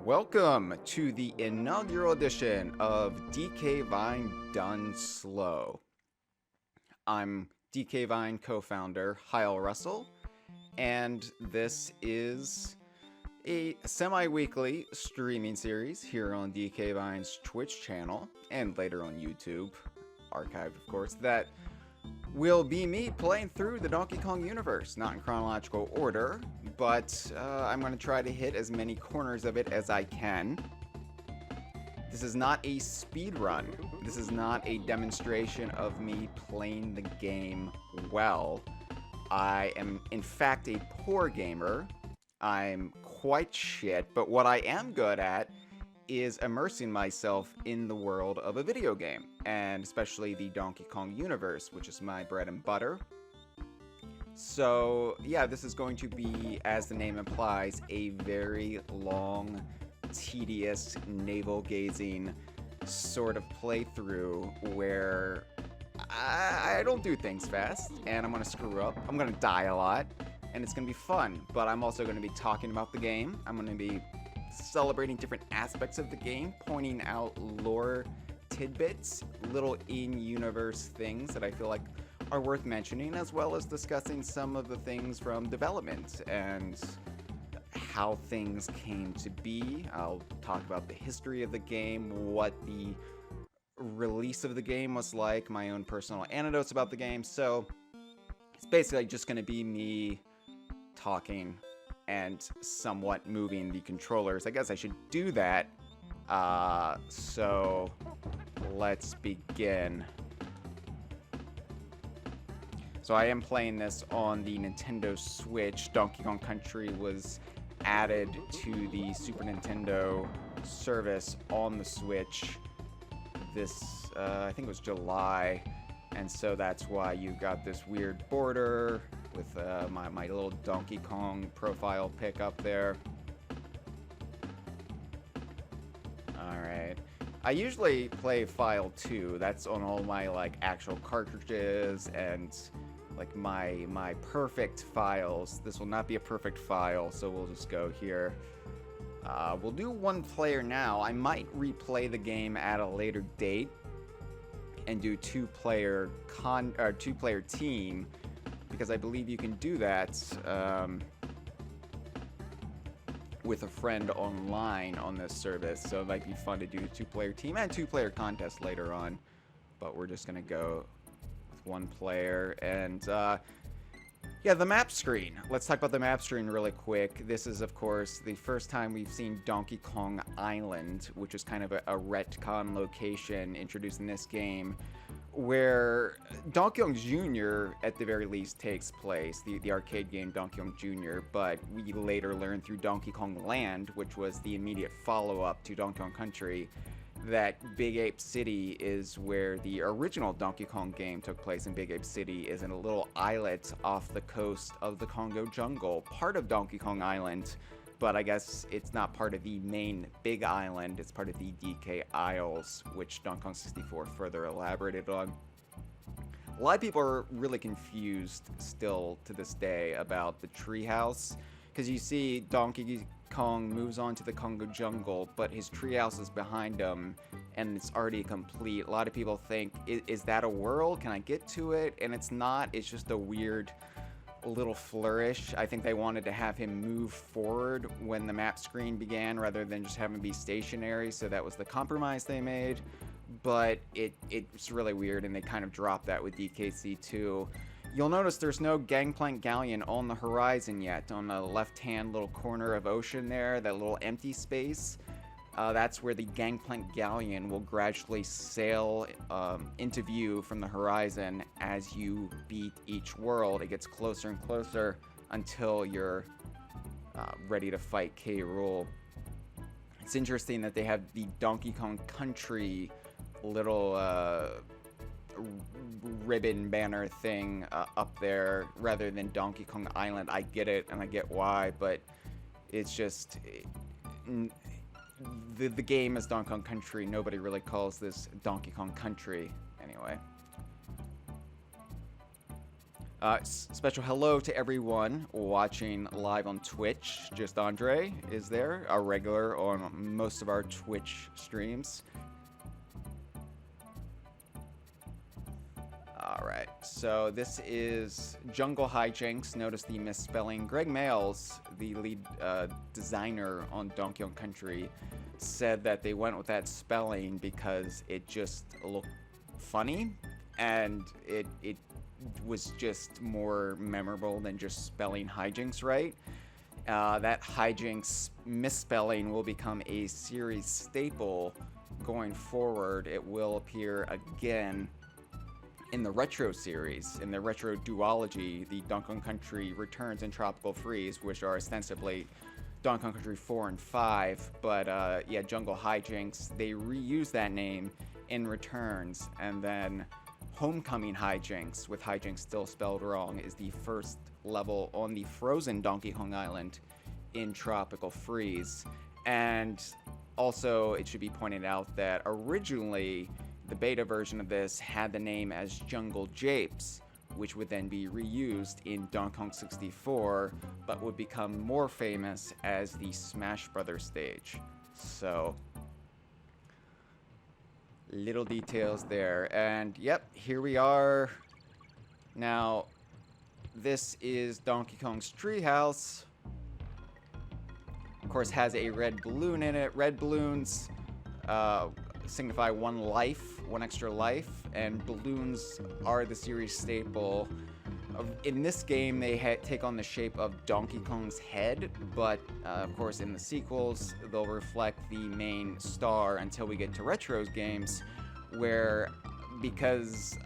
Welcome to the inaugural edition of DK Vine Done Slow. I'm DK Vine co-founder Hyle Russell, and this is a semi-weekly streaming series here on DK Vine's Twitch channel, and later on YouTube, archived of course, that will be me playing through the Donkey Kong universe, not in chronological order, but I'm going to try to hit as many corners of it as I can. This is not a speed run. This is not a demonstration of me playing the game well. I am, in fact, a poor gamer. I'm quite shit, but what I am good at is immersing myself in the world of a video game, and especially the Donkey Kong universe, which is my bread and butter. So yeah, this is going to be, as the name implies, a very long, tedious, navel-gazing sort of playthrough where I don't do things fast, and I'm gonna screw up, I'm gonna die a lot, and it's gonna be fun, but I'm also gonna be talking about the game. I'm gonna be celebrating different aspects of the game, pointing out lore tidbits, little in-universe things that I feel like are worth mentioning, as well as discussing some of the things from development and how things came to be. I'll talk about the history of the game, what the release of the game was like, my own personal anecdotes about the game. So it's basically just going to be me talking and somewhat moving the controllers. I guess I should do that. So let's begin. So I am playing this on the Nintendo Switch. Donkey Kong Country was added to the Super Nintendo service on the Switch this, I think it was July. And so that's why you got this weird border with my little Donkey Kong profile pic up there. Alright. I usually play File 2. That's on all my like actual cartridges and like my perfect files. This will not be a perfect file, so we'll just go here. We'll do one player now. I might replay the game at a later date and do two-player team, because I believe you can do that with a friend online on this service. So it might be fun to do a two-player team and two-player contest later on. But we're just gonna go with one player. And yeah, the map screen. Let's talk about the map screen really quick. This is, of course, the first time we've seen Donkey Kong Island, which is kind of a retcon location introduced in this game, where Donkey Kong Jr. at the very least takes place, the arcade game Donkey Kong Jr., but we later learned through Donkey Kong Land, which was the immediate follow-up to Donkey Kong Country, that Big Ape City is where the original Donkey Kong game took place. In Big Ape City is in a little islet off the coast of the Congo jungle, part of Donkey Kong Island, but I guess it's not part of the main big island. It's part of the DK Isles, which Donkey Kong 64 further elaborated on. A lot of people are really confused still to this day about the tree house, because you see Donkey Kong moves on to the Congo jungle, but his treehouse is behind him, and it's already complete. A lot of people think, is that a world? Can I get to it? And it's not. It's just a weird little flourish. I think they wanted to have him move forward when the map screen began, rather than just have him be stationary, so that was the compromise they made. But it's really weird, and they kind of dropped that with DKC 2. You'll notice there's no Gangplank Galleon on the horizon yet. On the left-hand little corner of ocean there, that little empty space, that's where the Gangplank Galleon will gradually sail into view from the horizon as you beat each world. It gets closer and closer until you're ready to fight K. Rool. It's interesting that they have the Donkey Kong Country little ribbon banner thing up there rather than Donkey Kong Island. I get it, and I get why, but it's just the game is Donkey Kong Country. Nobody really calls this Donkey Kong Country anyway. Special hello to everyone watching live on Twitch. Just Andre is there, a regular on most of our Twitch streams. Alright, so this is Jungle Hijinks. Notice the misspelling. Greg Mayles, the lead designer on Donkey Kong Country, said that they went with that spelling because it just looked funny, and it was just more memorable than just spelling hijinks right. That hijinks misspelling will become a series staple going forward. It will appear again in the Retro series, in the Retro duology, the Donkey Kong Country Returns and Tropical Freeze, which are ostensibly Donkey Kong Country 4 and 5. But yeah, Jungle Hijinks, they reuse that name in Returns, and then Homecoming Hijinks, with Hijinks still spelled wrong, is the first level on the frozen Donkey Kong Island in Tropical Freeze. And also, it should be pointed out that originally, the beta version of this had the name as Jungle Japes, which would then be reused in Donkey Kong 64, but would become more famous as the Smash Brothers stage. So, little details there. And yep, here we are. Now, this is Donkey Kong's Tree House. Of course, has a red balloon in it. Red balloons signify one life, one extra life, and balloons are the series staple. In this game, they take on the shape of Donkey Kong's head, but of course in the sequels, they'll reflect the main star until we get to Retro's games, where, because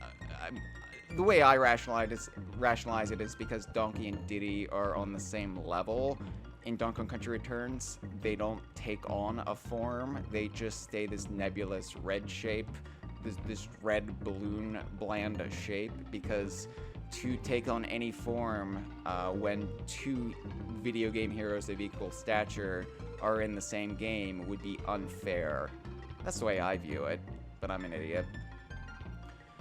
the way I rationalize it is because Donkey and Diddy are on the same level. In Donkey Kong Country Returns, they don't take on a form, they just stay this nebulous red shape, this red balloon bland shape, because to take on any form when two video game heroes of equal stature are in the same game would be unfair. That's the way I view it, but I'm an idiot.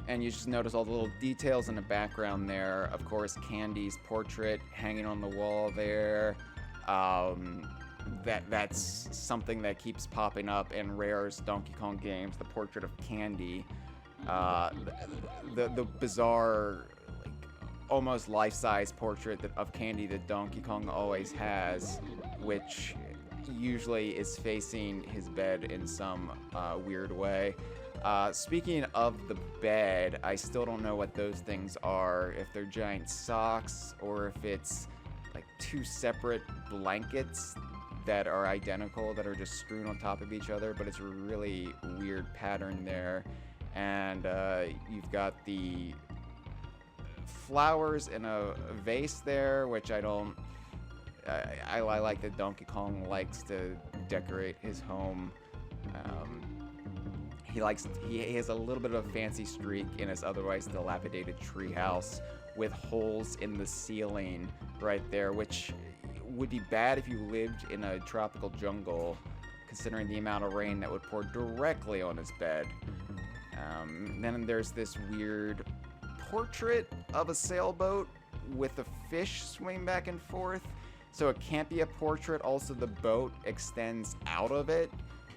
And you just notice all the little details in the background there. Of course, Candy's portrait hanging on the wall there. That's something that keeps popping up in Rare's Donkey Kong games, the portrait of Candy. The bizarre, like, almost life-size portrait of Candy that Donkey Kong always has, which usually is facing his bed in some weird way. Speaking of the bed, I still don't know what those things are, if they're giant socks or if it's like two separate blankets that are identical, that are just strewn on top of each other, but it's a really weird pattern there. And you've got the flowers in a vase there, which I don't... I like that Donkey Kong likes to decorate his home. He has a little bit of a fancy streak in his otherwise dilapidated treehouse, with holes in the ceiling right there, which would be bad if you lived in a tropical jungle, considering the amount of rain that would pour directly on his bed. Then there's this weird portrait of a sailboat with a fish swimming back and forth. So it can't be a portrait. Also, the boat extends out of it,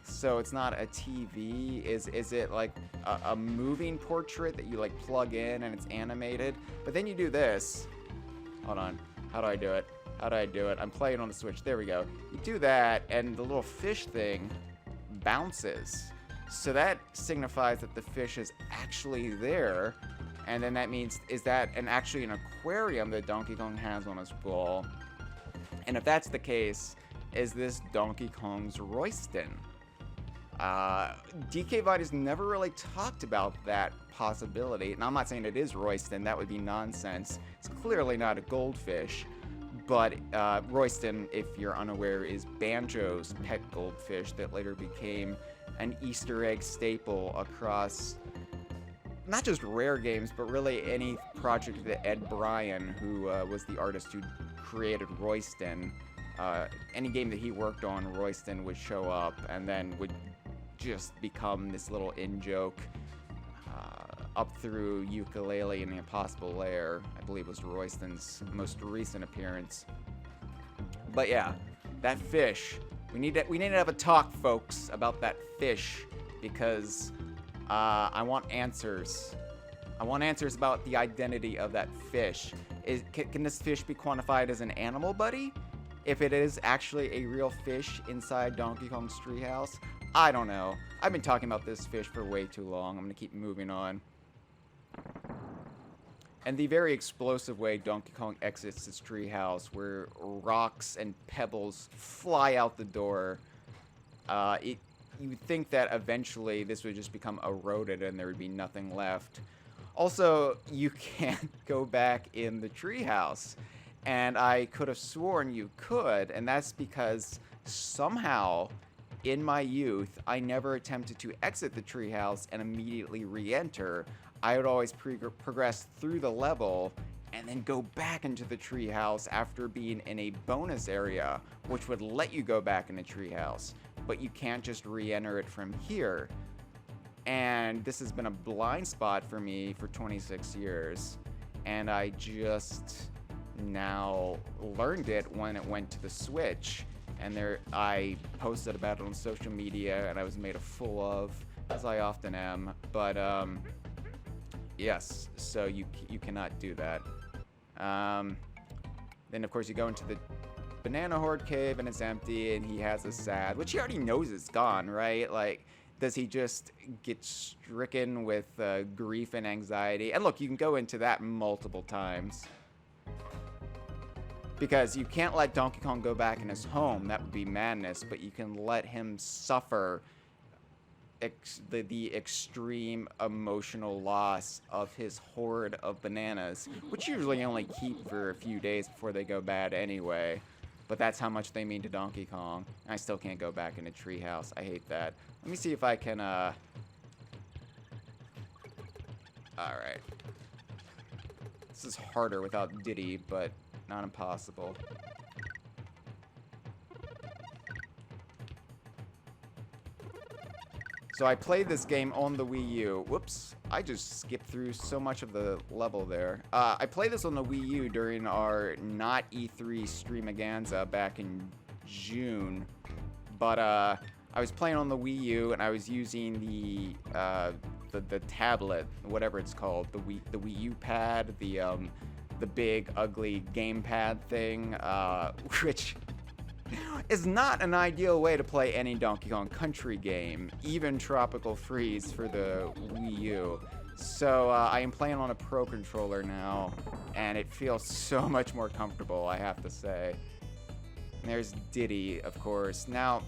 so it's not a TV. Is it like a moving portrait that you like plug in and it's animated? But then you do this. Hold on. How do I do it? How do I do it? I'm playing on the Switch. There we go. You do that, and the little fish thing bounces. So that signifies that the fish is actually there. And then that means, is that actually an aquarium that Donkey Kong has on his wall? And if that's the case, is this Donkey Kong's Royston? DK Vidas never really talked about that possibility. And I'm not saying it is Royston, that would be nonsense. It's clearly not a goldfish. But Royston, if you're unaware, is Banjo's pet goldfish that later became an Easter egg staple across not just Rare games, but really any project that Ed Bryan, who was the artist who created Royston, any game that he worked on, Royston would show up and then would just become this little in-joke. up through Ukulele and the Impossible Lair. I believe was Royston's most recent appearance. But yeah, that fish. We need to have a talk, folks, about that fish, because I want answers. I want answers about the identity of that fish. Can this fish be quantified as an animal buddy? If it is actually a real fish inside Donkey Kong's treehouse? I don't know. I've been talking about this fish for way too long. I'm going to keep moving on. And the very explosive way Donkey Kong exits his treehouse, where rocks and pebbles fly out the door, you would think that eventually this would just become eroded and there would be nothing left. Also, you can't go back in the treehouse, and I could have sworn you could, and that's because somehow in my youth I never attempted to exit the treehouse and immediately re-enter. I would always progress through the level and then go back into the treehouse after being in a bonus area, which would let you go back in the treehouse. But you can't just re-enter it from here. And this has been a blind spot for me for 26 years. And I just now learned it when it went to the Switch. And I posted about it on social media, and I was made a fool of, as I often am. But, yes, so you cannot do that. Then, of course, you go into the Banana Horde cave, and it's empty, and he has a sad, which he already knows is gone, right? Like, does he just get stricken with grief and anxiety? And look, you can go into that multiple times. Because you can't let Donkey Kong go back in his home. That would be madness. But you can let him suffer the extreme emotional loss of his hoard of bananas, which usually only keep for a few days before they go bad anyway. But that's how much they mean to Donkey Kong. I still can't go back in a treehouse. I hate that. Let me see if I can, Alright. This is harder without Diddy, but not impossible. So I played this game on the Wii U. Whoops, I just skipped through so much of the level there. I played this on the Wii U during our not E3 Streamaganza back in June. But I was playing on the Wii U, and I was using the tablet, whatever it's called, the Wii U pad, the big ugly gamepad thing, which is not an ideal way to play any Donkey Kong Country game, even Tropical Freeze for the Wii U. So I am playing on a Pro Controller now, and it feels so much more comfortable, I have to say. And there's Diddy, of course. Now,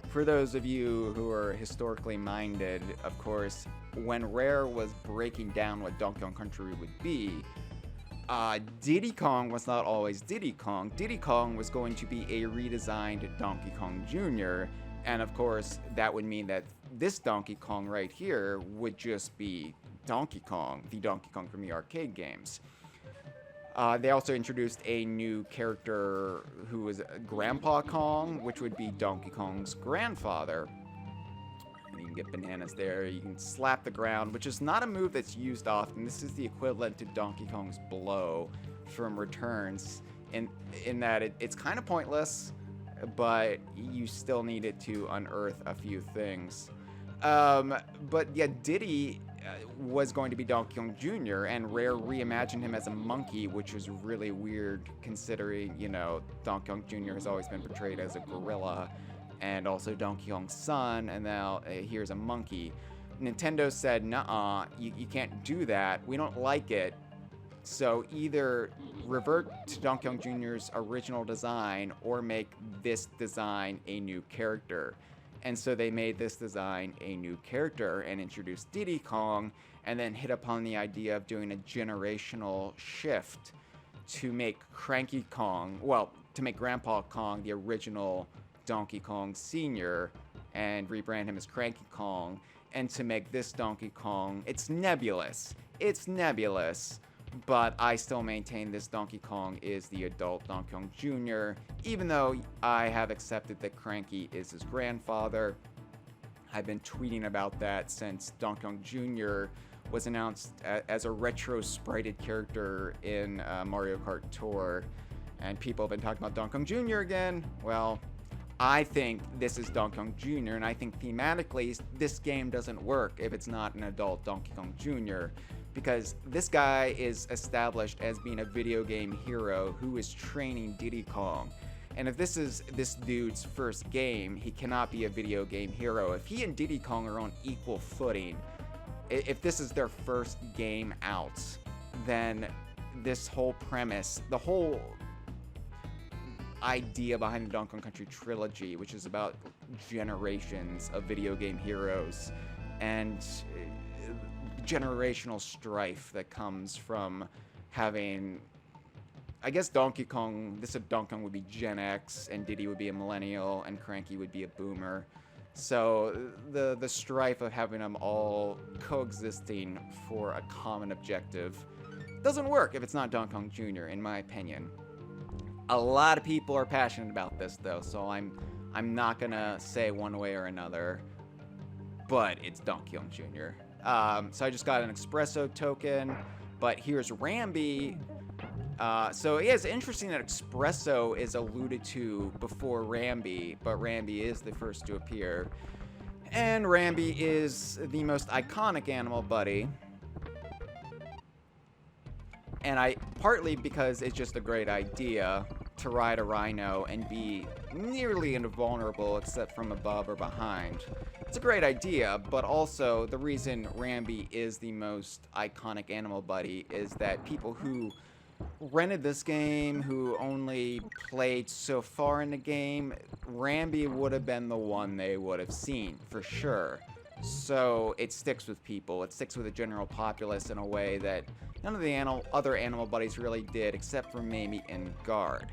for those of you who are historically minded, of course, when Rare was breaking down what Donkey Kong Country would be, Diddy Kong was not always Diddy Kong. Diddy Kong was going to be a redesigned Donkey Kong Jr., and of course, that would mean that this Donkey Kong right here would just be Donkey Kong, the Donkey Kong from the arcade games. They also introduced a new character who was Grandpa Kong, which would be Donkey Kong's grandfather. And you can get bananas there. You can slap the ground, which is not a move that's used often. This is the equivalent to Donkey Kong's blow from Returns, in that it's kind of pointless, but you still need it to unearth a few things. But yeah, Diddy was going to be Donkey Kong Jr., and Rare reimagined him as a monkey, which is really weird considering, you know, Donkey Kong Jr. has always been portrayed as a gorilla, and also Donkey Kong's son, and now here's a monkey. Nintendo said, nuh-uh, you can't do that. We don't like it. So either revert to Donkey Kong Jr.'s original design or make this design a new character. And so they made this design a new character and introduced Diddy Kong, and then hit upon the idea of doing a generational shift to make Cranky Kong, well, to make Grandpa Kong the original Donkey Kong Sr. and rebrand him as Cranky Kong, and to make this Donkey Kong, it's nebulous, but I still maintain this Donkey Kong is the adult Donkey Kong Jr., even though I have accepted that Cranky is his grandfather. I've been tweeting about that since Donkey Kong Jr. was announced as a retro sprited character in Mario Kart Tour, and people have been talking about Donkey Kong Jr. again. Well, I think this is Donkey Kong Jr., and I think thematically this game doesn't work if it's not an adult Donkey Kong Jr., because this guy is established as being a video game hero who is training Diddy Kong. And if this is this dude's first game, he cannot be a video game hero. If he and Diddy Kong are on equal footing, if this is their first game out, then this whole premise, the whole idea behind the Donkey Kong Country trilogy, which is about generations of video game heroes and generational strife that comes from having, I guess Donkey Kong would be Gen X, and Diddy would be a millennial, and Cranky would be a boomer. So the strife of having them all coexisting for a common objective doesn't work if it's not Donkey Kong Jr., in my opinion. A lot of people are passionate about this, though, so I'm not gonna say one way or another, but it's Donkey Kong Jr. So I just got an espresso token, but here's Rambi. So yeah, it's interesting that espresso is alluded to before Rambi, but Rambi is the first to appear. And Rambi is the most iconic animal buddy. And partly because it's just a great idea to ride a rhino and be nearly invulnerable except from above or behind. It's a great idea, but also the reason Rambi is the most iconic animal buddy is that people who rented this game, who only played so far in the game, Rambi would have been the one they would have seen, for sure. So it sticks with people. It sticks with the general populace in a way that none of the other animal buddies really did, except for maybe in Guard.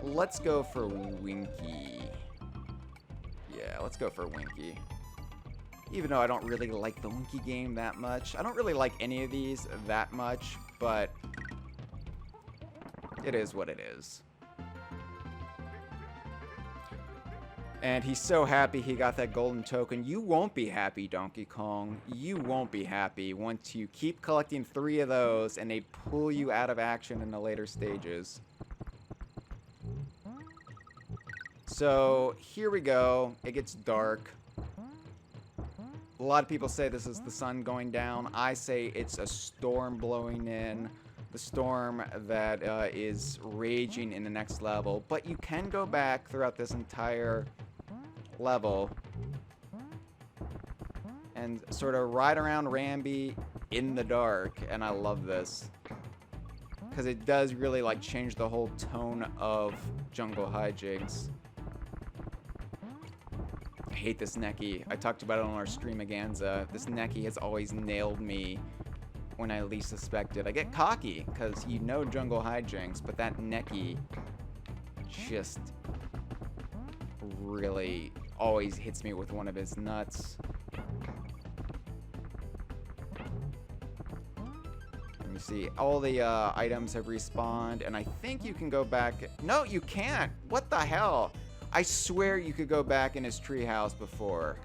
Let's go for Winky. Yeah, let's go for Winky. Even though I don't really like the Winky game that much. I don't really like any of these that much, but it is what it is. And he's so happy he got that golden token. You won't be happy, Donkey Kong. You won't be happy once you keep collecting 3 of those and they pull you out of action in the later stages. So here we go. It gets dark. A lot of people say this is the sun going down. I say it's a storm blowing in. The storm that is raging in the next level. But you can go back throughout this entire level and sort of ride around Rambi in the dark, and I love this because it does really like change the whole tone of Jungle Hijinks. I hate this Neki. I talked about it on our streamaganza. This Neki has always nailed me when I least suspected. I get cocky because you know Jungle Hijinks, but that Neki just really always hits me with one of his nuts. Let me see. All the items have respawned, and I think you can go back. No, you can't. What the hell? I swear you could go back in his treehouse before.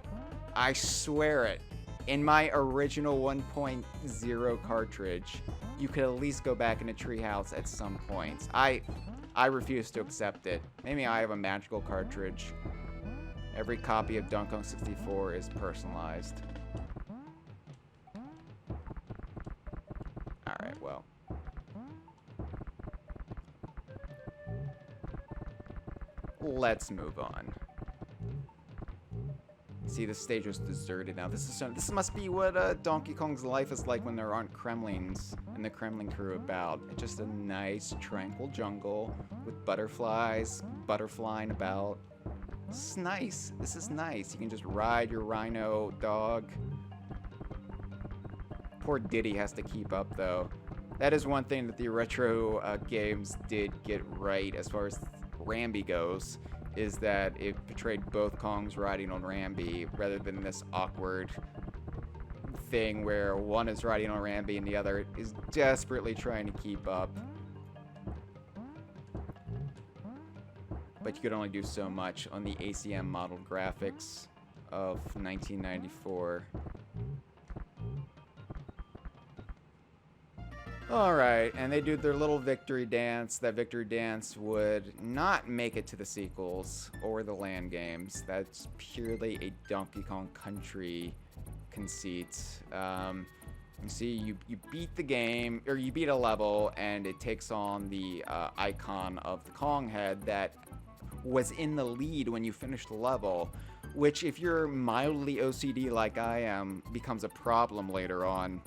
I swear it. In my original 1.0 cartridge, you could at least go back in a treehouse at some points. I refuse to accept it. Maybe I have a magical cartridge. Every copy of Donkey Kong 64 is personalized. Alright, well. Let's move on. See, the stage was deserted now. This must be what Donkey Kong's life is like when there aren't Kremlins and the Kremlin crew about. It's just a nice, tranquil jungle with butterflies butterflying about. This is nice. This is nice. You can just ride your rhino dog. Poor Diddy has to keep up, though. That is one thing that the retro games did get right as far as Rambi goes, is that it portrayed both Kongs riding on Rambi rather than this awkward thing where one is riding on Rambi and the other is desperately trying to keep up. But you could only do so much on the ACM model graphics of 1994. All right, and they do their little victory dance. That victory dance would not make it to the sequels or the land games. That's purely a Donkey Kong Country conceit. You see, you beat the game, or you beat a level, and it takes on the icon of the Kong head that was in the lead when you finish the level, which, if you're mildly OCD like I am, becomes a problem later on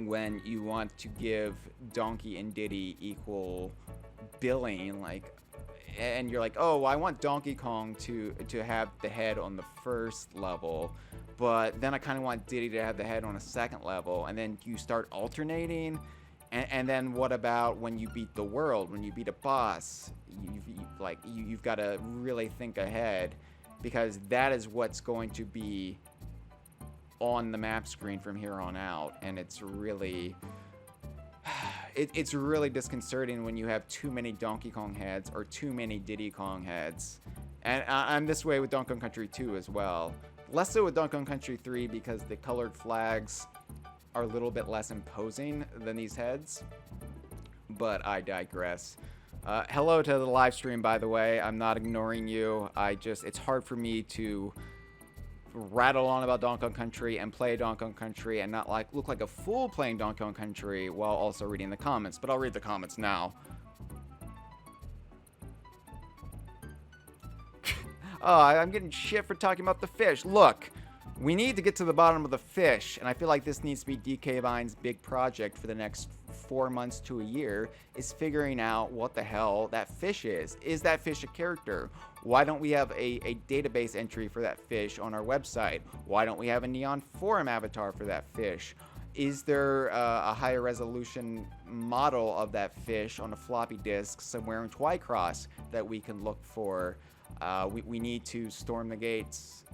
when you want to give Donkey and Diddy equal billing, like, and you're like, oh, I want Donkey Kong to have the head on the first level, but then I kind of want Diddy to have the head on a second level, and then you start alternating, and then what about when you beat the world, when you beat a boss? You've got to really think ahead, because that is what's going to be on the map screen from here on out, and it's really it's really disconcerting when you have too many Donkey Kong heads or too many Diddy Kong heads. And I'm this way with Donkey Kong Country 2 as well. Less so with Donkey Kong Country 3 because the colored flags are a little bit less imposing than these heads, but I digress. Hello to the live stream, by the way. I'm not ignoring you. It's hard for me to rattle on about Donkey Kong Country and play Donkey Kong Country and not look like a fool playing Donkey Kong Country while also reading the comments, but I'll read the comments now. Oh, I'm getting shit for talking about the fish. Look, we need to get to the bottom of the fish, and I feel like this needs to be DK Vine's big project for the next 4 months to a year, is figuring out what the hell that fish is. Is that fish a character? Why don't we have a database entry for that fish on our website? Why don't we have a Neon Forum avatar for that fish? Is there a higher resolution model of that fish on a floppy disk somewhere in Twycross that we can look for? We need to storm the gates,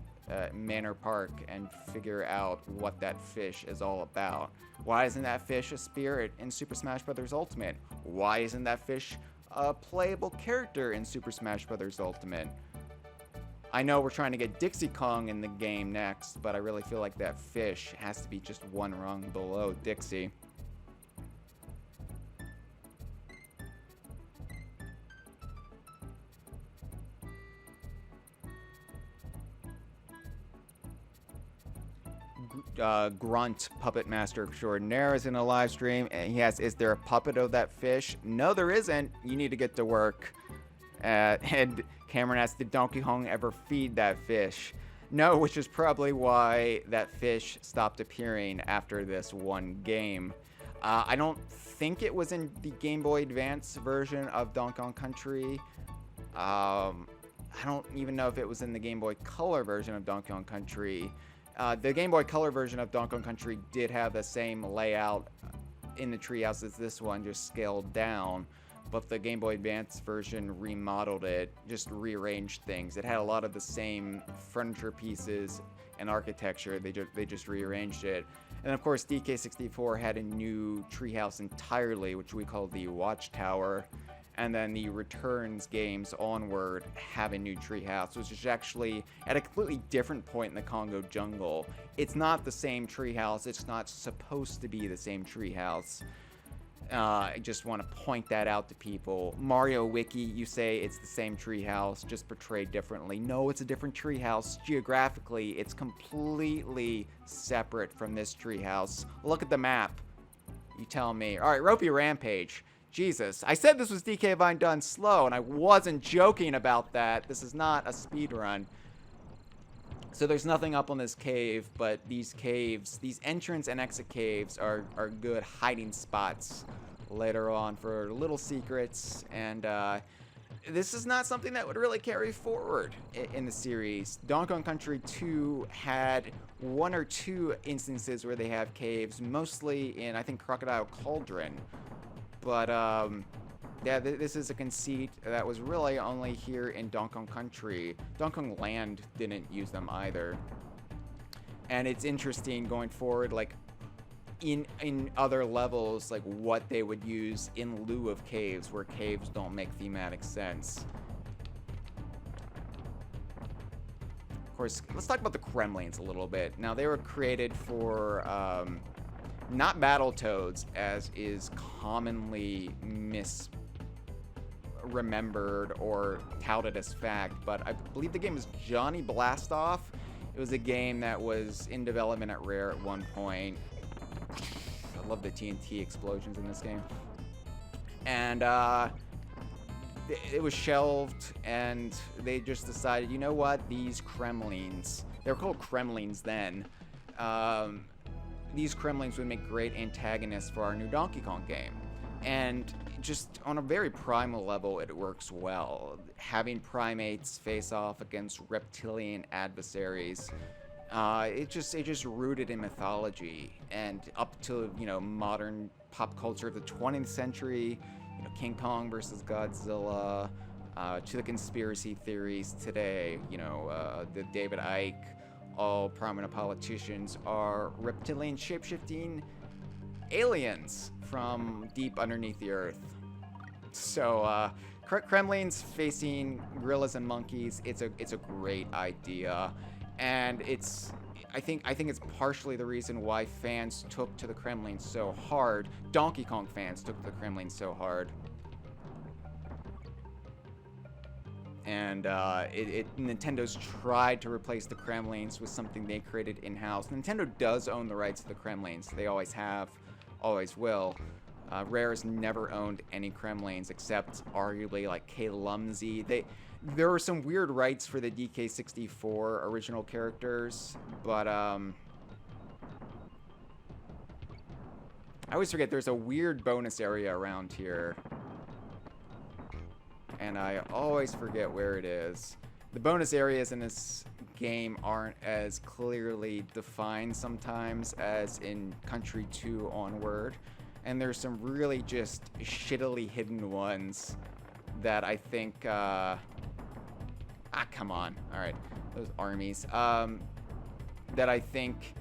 Manor Park, and figure out what that fish is all about. Why isn't that fish a spirit in Super Smash Bros. Ultimate? Why isn't that fish a playable character in Super Smash Bros. Ultimate? I know we're trying to get Dixie Kong in the game next, but I really feel like that fish has to be just one rung below Dixie. Grunt Puppet Master Extraordinaire is in a live stream, and he asks, is there a puppet of that fish? No, there isn't. You need to get to work. And Cameron asks, did Donkey Kong ever feed that fish? No, which is probably why that fish stopped appearing after this one game. I don't think it was in the Game Boy Advance version of Donkey Kong Country. I don't even know if it was in the Game Boy Color version of Donkey Kong Country. The Game Boy Color version of Donkey Kong Country did have the same layout in the treehouse as this one, just scaled down. But the Game Boy Advance version remodeled it, just rearranged things. It had a lot of the same furniture pieces and architecture. They just rearranged it. And of course, DK64 had a new treehouse entirely, which we call the Watchtower. And then the Returns games onward have a new treehouse, which is actually at a completely different point in the Congo jungle. It's not the same treehouse. It's not supposed to be the same treehouse. I just want to point that out to people. Mario Wiki, you say it's the same treehouse, just portrayed differently. No, it's a different treehouse. Geographically, it's completely separate from this treehouse. Look at the map. You tell me. All right, Ropey Rampage. Jesus, I said this was DK Vine done slow, and I wasn't joking about that. This is not a speed run. So there's nothing up on this cave, but these caves, these entrance and exit caves are good hiding spots later on for little secrets, and this is not something that would really carry forward in the series. Donkey Kong Country 2 had 1 or 2 instances where they have caves, mostly in, I think, Crocodile Cauldron. But, yeah, this is a conceit that was really only here in Donkey Kong Country. Donkey Kong Land didn't use them either. And it's interesting going forward, like, in other levels, like, what they would use in lieu of caves, where caves don't make thematic sense. Of course, let's talk about the Kremlins a little bit. Now, they were created for, not Battletoads, as is commonly misremembered or touted as fact, but I believe the game is Johnny Blastoff. It was a game that was in development at Rare at one point. I love the TNT explosions in this game. And it was shelved, and they just decided, you know what, these Kremlins, they were called Kremlins then, these Kremlins would make great antagonists for our new Donkey Kong game. And just on a very primal level, it works well. Having primates face off against reptilian adversaries, it just rooted in mythology, and up to, you know, modern pop culture of the 20th century, you know, King Kong versus Godzilla, to the conspiracy theories today, you know, the David Icke, all prominent politicians are reptilian shapeshifting aliens from deep underneath the earth. So, Kremlins facing gorillas and monkeys, it's a great idea, and I think it's partially the reason why fans took to the Kremlins so hard. Donkey Kong fans took to the Kremlins so hard. And Nintendo's tried to replace the Kremlins with something they created in-house. Nintendo does own the rights to the Kremlins. They always have, always will. Rare has never owned any Kremlins except arguably like K-Lumsy. There were some weird rights for the DK64 original characters, but I always forget there's a weird bonus area around here, and I always forget where it is. The bonus areas in this game aren't as clearly defined sometimes as in Country 2 onward, and there's some really just shittily hidden ones that I think, come on. Alright, those armies. That I think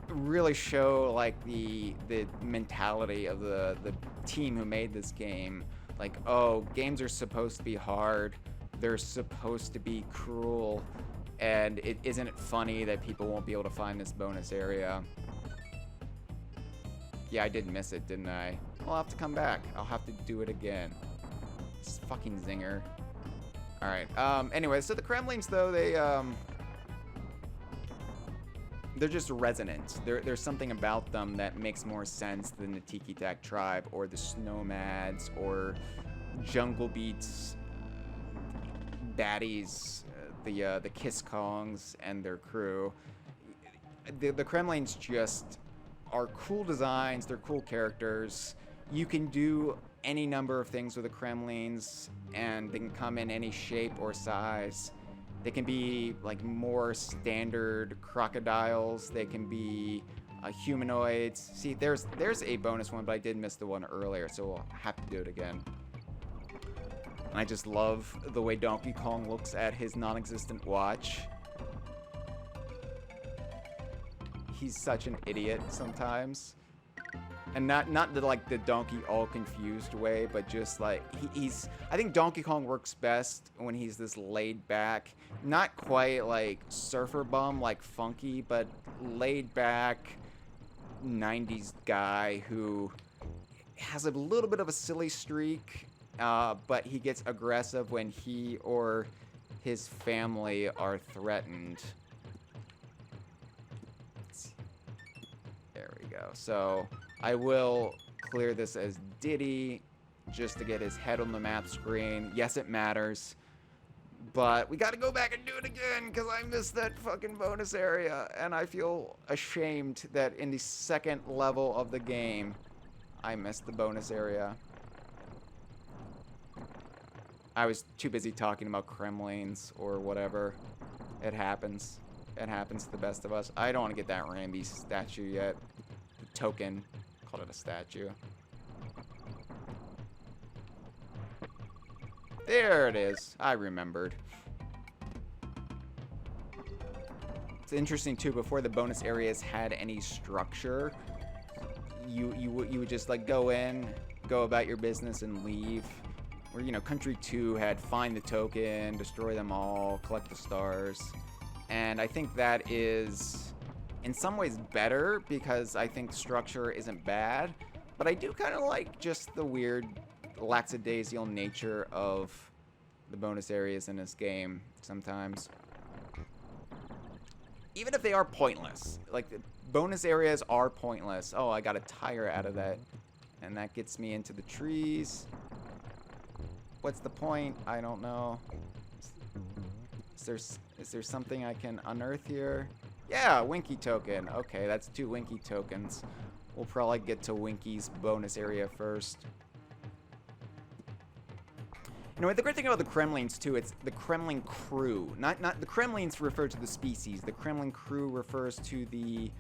really show, like, the mentality of the team who made this game. Like, oh, games are supposed to be hard. They're supposed to be cruel. And isn't it funny that people won't be able to find this bonus area? Yeah, I did miss it, didn't I? I'll have to come back. I'll have to do it again. This fucking zinger. Alright, anyway, so the Kremlins, though, they're just resonant. There's something about them that makes more sense than the Tiki Tak tribe, or the Snowmads, or Jungle Beats, baddies, the Kiss Kongs and their crew. The Kremlins just are cool designs, they're cool characters. You can do any number of things with the Kremlins, and they can come in any shape or size. They can be like more standard crocodiles. They can be humanoids. See, there's a bonus one, but I did miss the one earlier, so we'll have to do it again. And I just love the way Donkey Kong looks at his non-existent watch. He's such an idiot sometimes. And not the, like, the Donkey all confused way, but just like he's I think Donkey Kong works best when he's this laid back, not quite like surfer bum like Funky, but laid back 90s guy who has a little bit of a silly streak, but he gets aggressive when he or his family are threatened. There we go. So I will clear this as Diddy just to get his head on the map screen. Yes, it matters. But we gotta go back and do it again because I missed that fucking bonus area. And I feel ashamed that in the second level of the game, I missed the bonus area. I was too busy talking about Kremlins or whatever. It happens. It happens to the best of us. I don't want to get that Rambi statue yet. The token. Called it a statue. There it is. I remembered. It's interesting too. Before the bonus areas had any structure, you would just like go in, go about your business, and leave. Where, you know, Country 2 had find the token, destroy them all, collect the stars, and I think that is in some ways better because I think structure isn't bad, but I do kind of like just the weird lackadaisical nature of the bonus areas in this game sometimes. Even if they are pointless. Like, the bonus areas are pointless. Oh, I got a tire out of that. And that gets me into the trees. What's the point? I don't know. Is there something I can unearth here? Yeah, Winky token. Okay, that's 2 Winky tokens. We'll probably get to Winky's bonus area first. You know, the great thing about the Kremlins, too, it's the Kremlin crew. Not the Kremlins refer to the species. The Kremlin crew refers to the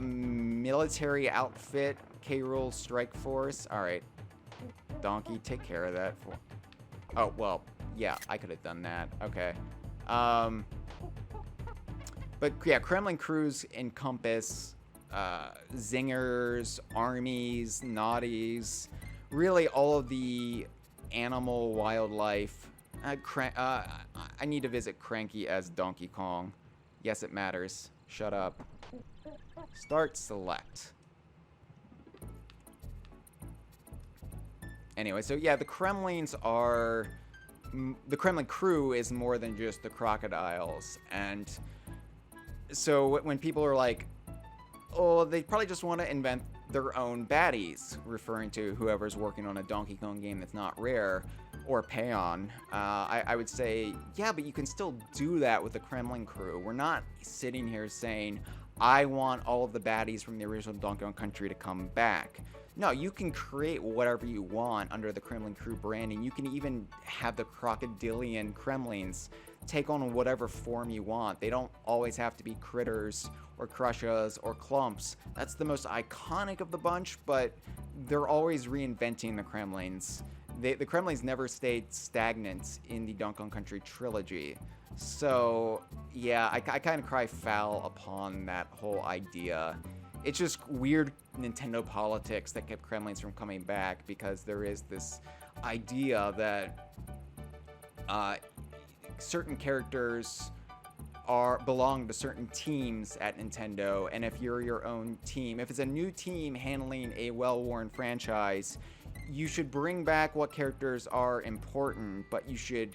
military outfit, K-Rool Strike Force. Alright. Donkey, take care of that. Oh, well, yeah, I could have done that. Okay. But, yeah, Kremlin crews encompass zingers, armies, naughties, really all of the animal wildlife. I need to visit Cranky as Donkey Kong. Yes, it matters. Shut up. Start select. Anyway, so yeah, the Kremlins are... The Kremlin crew is more than just the crocodiles. And so when people are like, oh, they probably just want to invent their own baddies, referring to whoever's working on a Donkey Kong game that's not Rare or Payon. I would say, yeah, but you can still do that with the Kremlin crew. We're not sitting here saying, I want all of the baddies from the original Donkey Kong Country to come back. No, you can create whatever you want under the Kremlin crew branding. You can even have the crocodilian Kremlins take on whatever form you want. They don't always have to be critters or crushas or clumps. That's the most iconic of the bunch, but they're always reinventing the Kremlins. The Kremlins never stayed stagnant in the Donkey Kong Country trilogy. So, yeah, I kind of cry foul upon that whole idea. It's just weird Nintendo politics that kept Kremlins from coming back, because there is this idea that certain characters belong to certain teams at Nintendo, and if you're your own team, if it's a new team handling a well-worn franchise, you should bring back what characters are important, but you should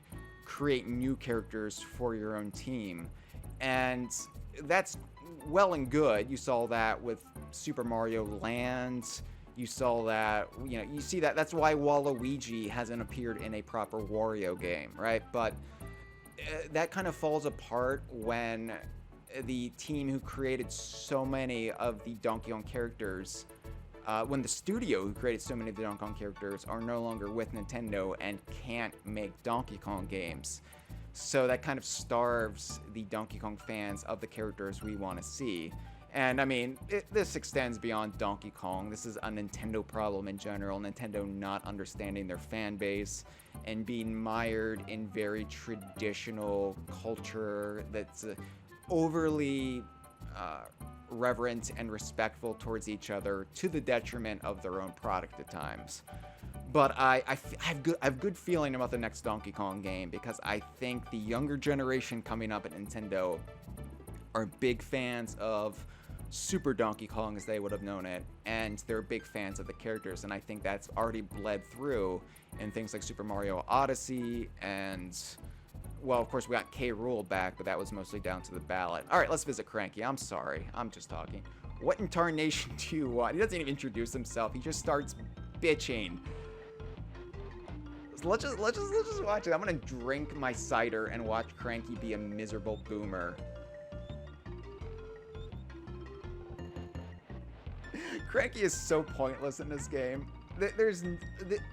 create new characters for your own team. And that's well and good. You saw that with Super Mario Land. You saw that, you know, you see that. That's why Waluigi hasn't appeared in a proper Wario game, right? But that kind of falls apart when the team who created so many of the Donkey Kong characters, when the studio who created so many of the Donkey Kong characters are no longer with Nintendo and can't make Donkey Kong games. So that kind of starves the Donkey Kong fans of the characters we want to see. And I mean, this extends beyond Donkey Kong. This is a Nintendo problem in general. Nintendo not understanding their fan base and being mired in very traditional culture that's overly reverent and respectful towards each other, to the detriment of their own product at times. But I have good feeling about the next Donkey Kong game, because I think the younger generation coming up at Nintendo are big fans of Super Donkey Kong, as they would have known it, and they're big fans of the characters, and I think that's already bled through in things like Super Mario Odyssey, and, well, of course we got K-Rool back, but that was mostly down to the ballot. Alright, let's visit Cranky. I'm sorry, I'm just talking. What in tarnation do you want? He doesn't even introduce himself, he just starts bitching. So let's just watch it. I'm gonna drink my cider and watch Cranky be a miserable boomer. Cranky is so pointless in this game.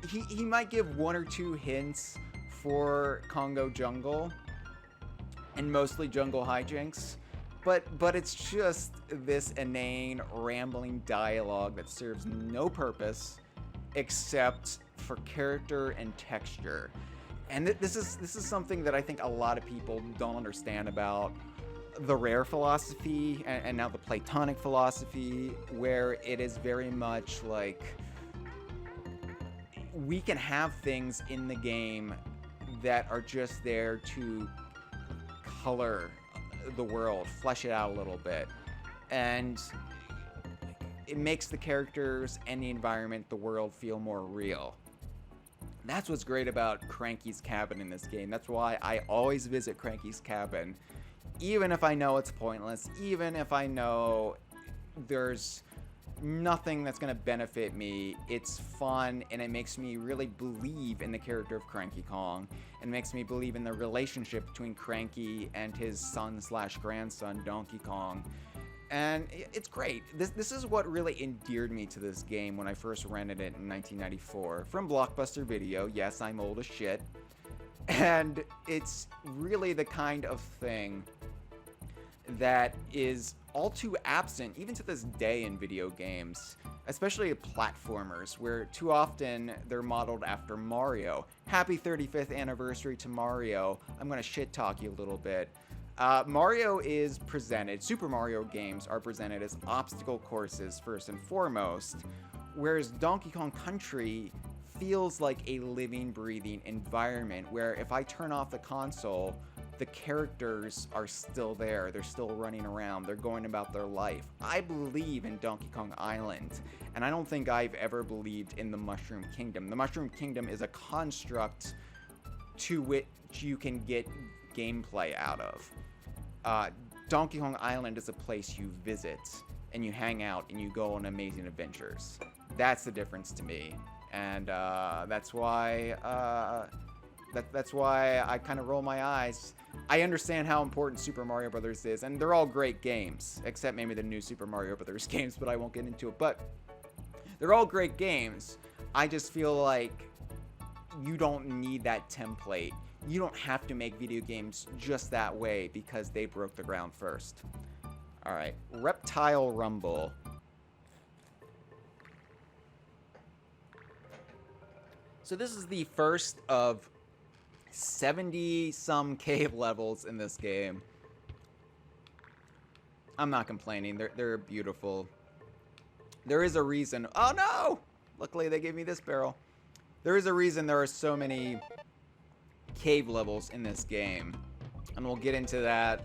He might give 1 or 2 hints for Congo Jungle and mostly Jungle Hijinks, but it's just this inane, rambling dialogue that serves no purpose except for character and texture. And this is something that I think a lot of people don't understand about the Rare philosophy and now the Platonic philosophy, where it is very much like we can have things in the game that are just there to color the world, flesh it out a little bit. and it makes the characters and the environment, the world, feel more real. That's what's great about Cranky's Cabin in this game. That's why I always visit Cranky's Cabin, even if I know it's pointless, even if I know there's nothing that's going to benefit me. It's fun, and it makes me really believe in the character of Cranky Kong, and makes me believe in the relationship between Cranky and his son/grandson Donkey Kong. And it's great. This is what really endeared me to this game when I first rented it in 1994 from Blockbuster Video. Yes, I'm old as shit. And it's really the kind of thing that is all too absent, even to this day, in video games, especially platformers, where too often they're modeled after Mario. Happy 35th anniversary to Mario. I'm going to shit talk you a little bit. Mario is presented, Super Mario games are presented as obstacle courses first and foremost, whereas Donkey Kong Country feels like a living, breathing environment where if I turn off the console, the characters are still there. They're still running around. They're going about their life. I believe in Donkey Kong Island, and I don't think I've ever believed in the Mushroom Kingdom. The Mushroom Kingdom is a construct to which you can get gameplay out of. Donkey Kong Island is a place you visit, and you hang out, and you go on amazing adventures. That's the difference to me, and that's why I kind of roll my eyes. I understand how important Super Mario Brothers is, and they're all great games, except maybe the new Super Mario Brothers games, but I won't get into it. But they're all great games. I just feel like you don't need that template. You don't have to make video games just that way because they broke the ground first. Alright, Reptile Rumble. So this is the first of 70-some cave levels in this game. I'm not complaining. They're beautiful. There is a reason. Oh no! Luckily they gave me this barrel. There is a reason there are so many cave levels in this game, and we'll get into that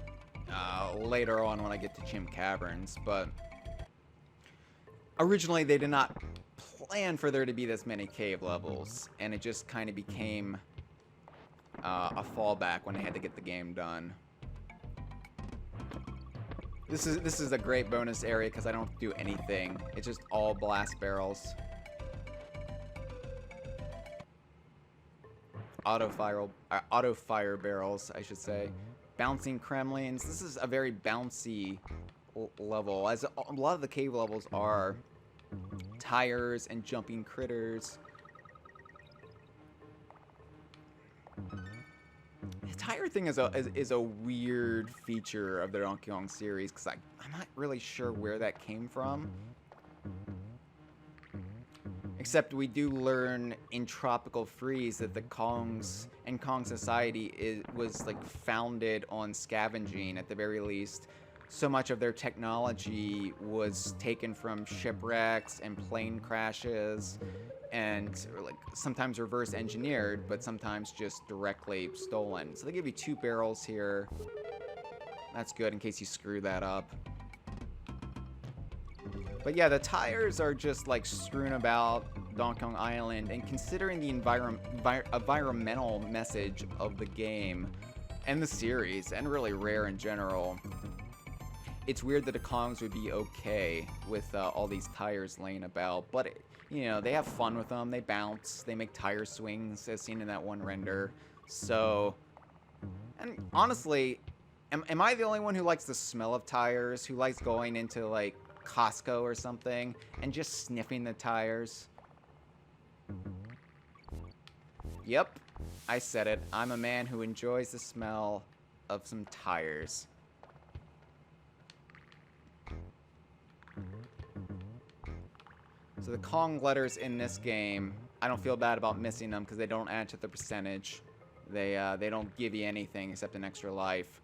later on when I get to Chimp Caverns. But originally they did not plan for there to be this many cave levels, and it just kind of became a fallback when they had to get the game done. This is a great bonus area because I don't do anything. It's just all blast barrels. Auto fire barrels, I should say. Bouncing Kremlins. This is a very bouncy level, as a lot of the cave levels are. Tires and jumping critters. The tire thing is a weird feature of the Donkey Kong series, because I'm not really sure where that came from. Except we do learn in Tropical Freeze that the Kongs and Kong Society was like founded on scavenging at the very least. So much of their technology was taken from shipwrecks and plane crashes, and like sometimes reverse engineered, but sometimes just directly stolen. So they give you 2 barrels here. That's good in case you screw that up. But yeah, the tires are just like strewn about Donkey Kong Island, and considering the environmental message of the game and the series, and really Rare in general, it's weird that the Kongs would be okay with all these tires laying about. But you know, they have fun with them. They bounce. They make tire swings, as seen in that one render. So, and honestly, am I the only one who likes the smell of tires? Who likes going into like Costco or something and just sniffing the tires? Yep, I said it. I'm a man who enjoys the smell of some tires. So the Kong letters in this game, I don't feel bad about missing them because they don't add to the percentage. They don't give you anything except an extra life.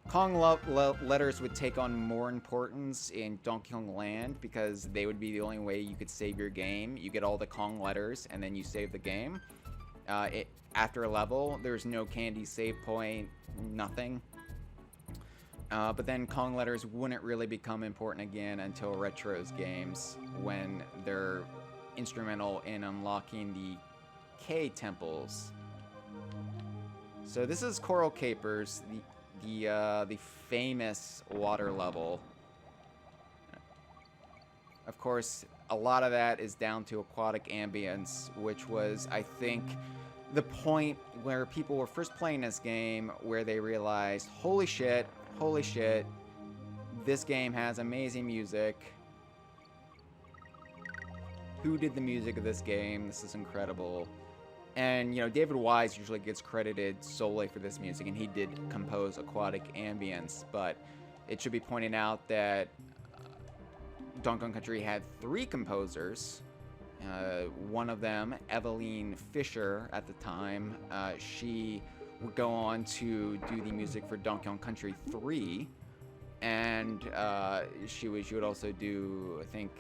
Kong letters would take on more importance in Donkey Kong Land because they would be the only way you could save your game. You get all the Kong letters and then you save the game. After a level, there's no candy save point, nothing. But then Kong letters wouldn't really become important again until Retro's games, when they're instrumental in unlocking the K temples. So this is Coral Capers, the famous water level. Of course, a lot of that is down to aquatic ambience, which was, I think, the point where people were first playing this game, where they realized, holy shit, this game has amazing music. Who did the music of this game? This is incredible. And, you know, David Wise usually gets credited solely for this music, and he did compose aquatic ambience, but it should be pointed out that Donkey Kong Country had 3 composers. One of them, Eveline Fisher, at the time, she would go on to do the music for Donkey Kong Country 3, and she would also do, I think,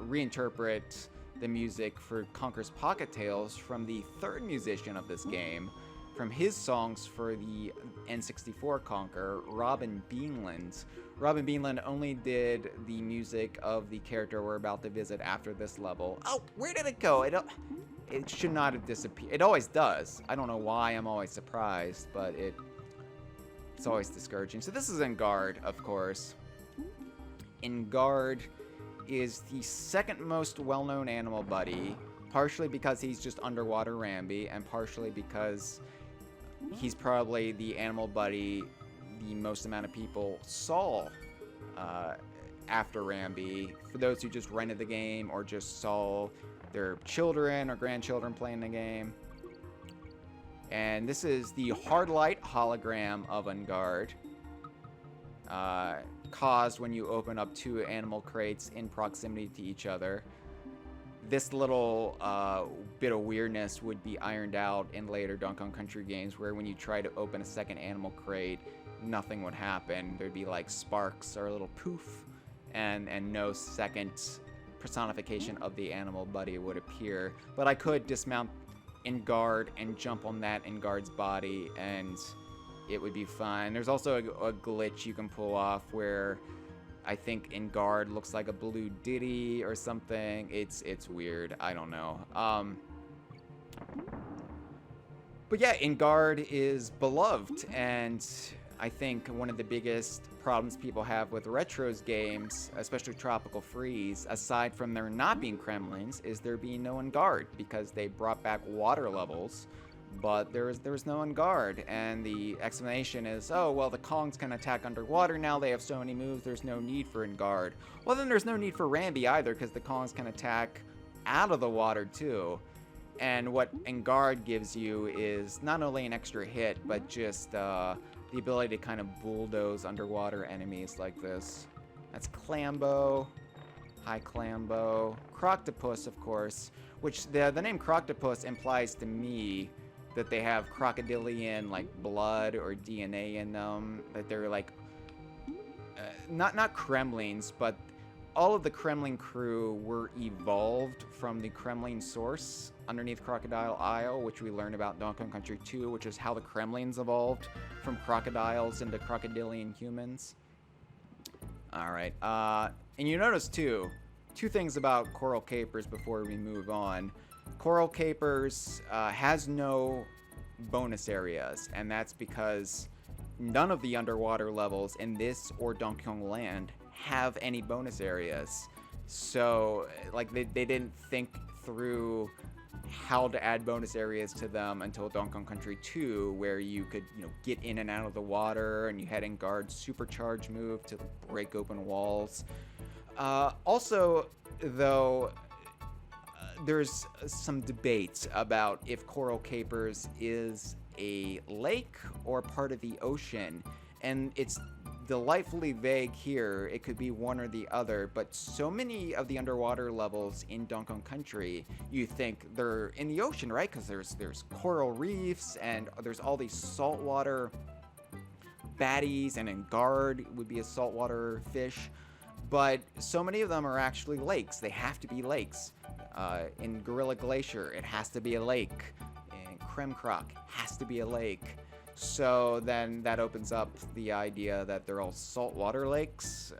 reinterpret the music for Conker's Pocket Tales from the 3rd musician of this game, from his songs for the N64 Conker, Robin Beanland. Robin Beanland only did the music of the character we're about to visit after this level. Oh, where did it go? It should not have disappeared. It always does. I don't know why I'm always surprised, but it's always discouraging. So this is Engard, of course. Engard is the 2nd most well-known animal buddy, partially because he's just underwater Rambi, and partially because he's probably the animal buddy the most amount of people saw after Rambi. For those who just rented the game or just saw their children or grandchildren playing the game. And this is the hard light hologram of Engard, caused when you open up 2 animal crates in proximity to each other. This little bit of weirdness would be ironed out in later Donkey Kong Country games, where when you try to open a 2nd animal crate, nothing would happen. There'd be like sparks or a little poof, and no 2nd personification of the animal buddy would appear. But I could dismount Engard and jump on that Engard's body, and it would be fun. There's also a glitch you can pull off where I think Engard looks like a blue ditty or something. It's weird. I don't know. But yeah, Engard is beloved, and I think one of the biggest problems people have with Retro's games, especially Tropical Freeze, aside from there not being Kremlins, is there being no Engard, because they brought back water levels, but there was no Engard, and the explanation is, oh, well, the Kongs can attack underwater now, they have so many moves, there's no need for Engard. Well, then there's no need for Rambi either, because the Kongs can attack out of the water too. And what Engard gives you is not only an extra hit, but just the ability to kind of bulldoze underwater enemies like this. That's Clambo, High Clambo, Croctopus, of course, which the name Croctopus implies to me that they have crocodilian like blood or DNA in them, that they're like not Kremlins, but all of the Kremlin crew were evolved from the Kremlin source underneath Crocodile Isle, which we learned about Donkey Kong Country 2, which is how the Kremlins evolved from crocodiles into crocodilian humans. Alright, and you notice two things about Coral Capers before we move on. Coral Capers has no bonus areas, and that's because none of the underwater levels in this or Donkey Kong Land have any bonus areas. So, like, they didn't think through how to add bonus areas to them until Donkey Kong Country 2, where you could, get in and out of the water, and you had Engard's supercharge move to break open walls. Also, though, there's some debate about if Coral Capers is a lake or part of the ocean, and it's delightfully vague here. It could be one or the other, but so many of the underwater levels in Donkey Kong Country, you think they're in the ocean, right? Because there's coral reefs, and there's all these saltwater baddies, and Engard would be a saltwater fish, but so many of them are actually lakes. They have to be lakes. In Gorilla Glacier, it has to be a lake. In Krem Croc, has to be a lake. So then that opens up the idea that they're all saltwater lakes,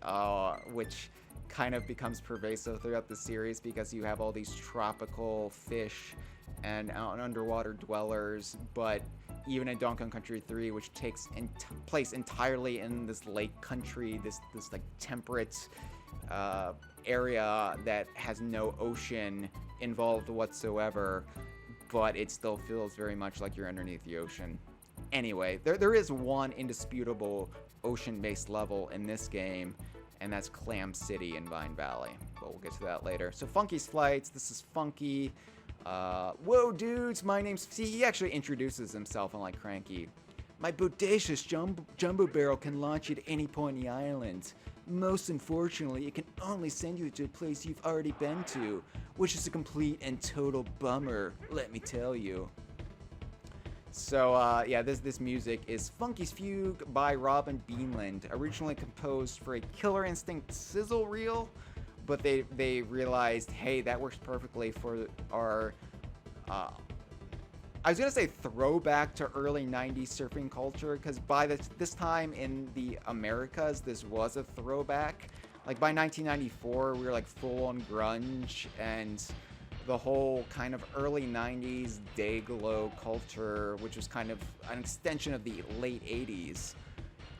which kind of becomes pervasive throughout the series because you have all these tropical fish and underwater dwellers. But even in Donkey Kong Country 3, which takes place entirely in this lake country, this like temperate area that has no ocean involved whatsoever, but it still feels very much like you're underneath the ocean. Anyway, there is one indisputable ocean-based level in this game, and that's Clam City in Vine Valley. But we'll get to that later. So Funky's Flights, this is Funky. Whoa, dudes, my name's... See, he actually introduces himself, unlike Cranky. My bodacious jumbo barrel can launch you at any point in the island. Most unfortunately, it can only send you to a place you've already been to, which is a complete and total bummer, let me tell you. So, yeah, this music is Funky's Fugue by Robin Beanland, originally composed for a Killer Instinct sizzle reel, but they realized, hey, that works perfectly for our, I was going to say throwback to early 90s surfing culture, because by this time in the Americas, this was a throwback. Like, by 1994, we were, like, full-on grunge, and the whole kind of early 90s day-glow culture, which was kind of an extension of the late 80s,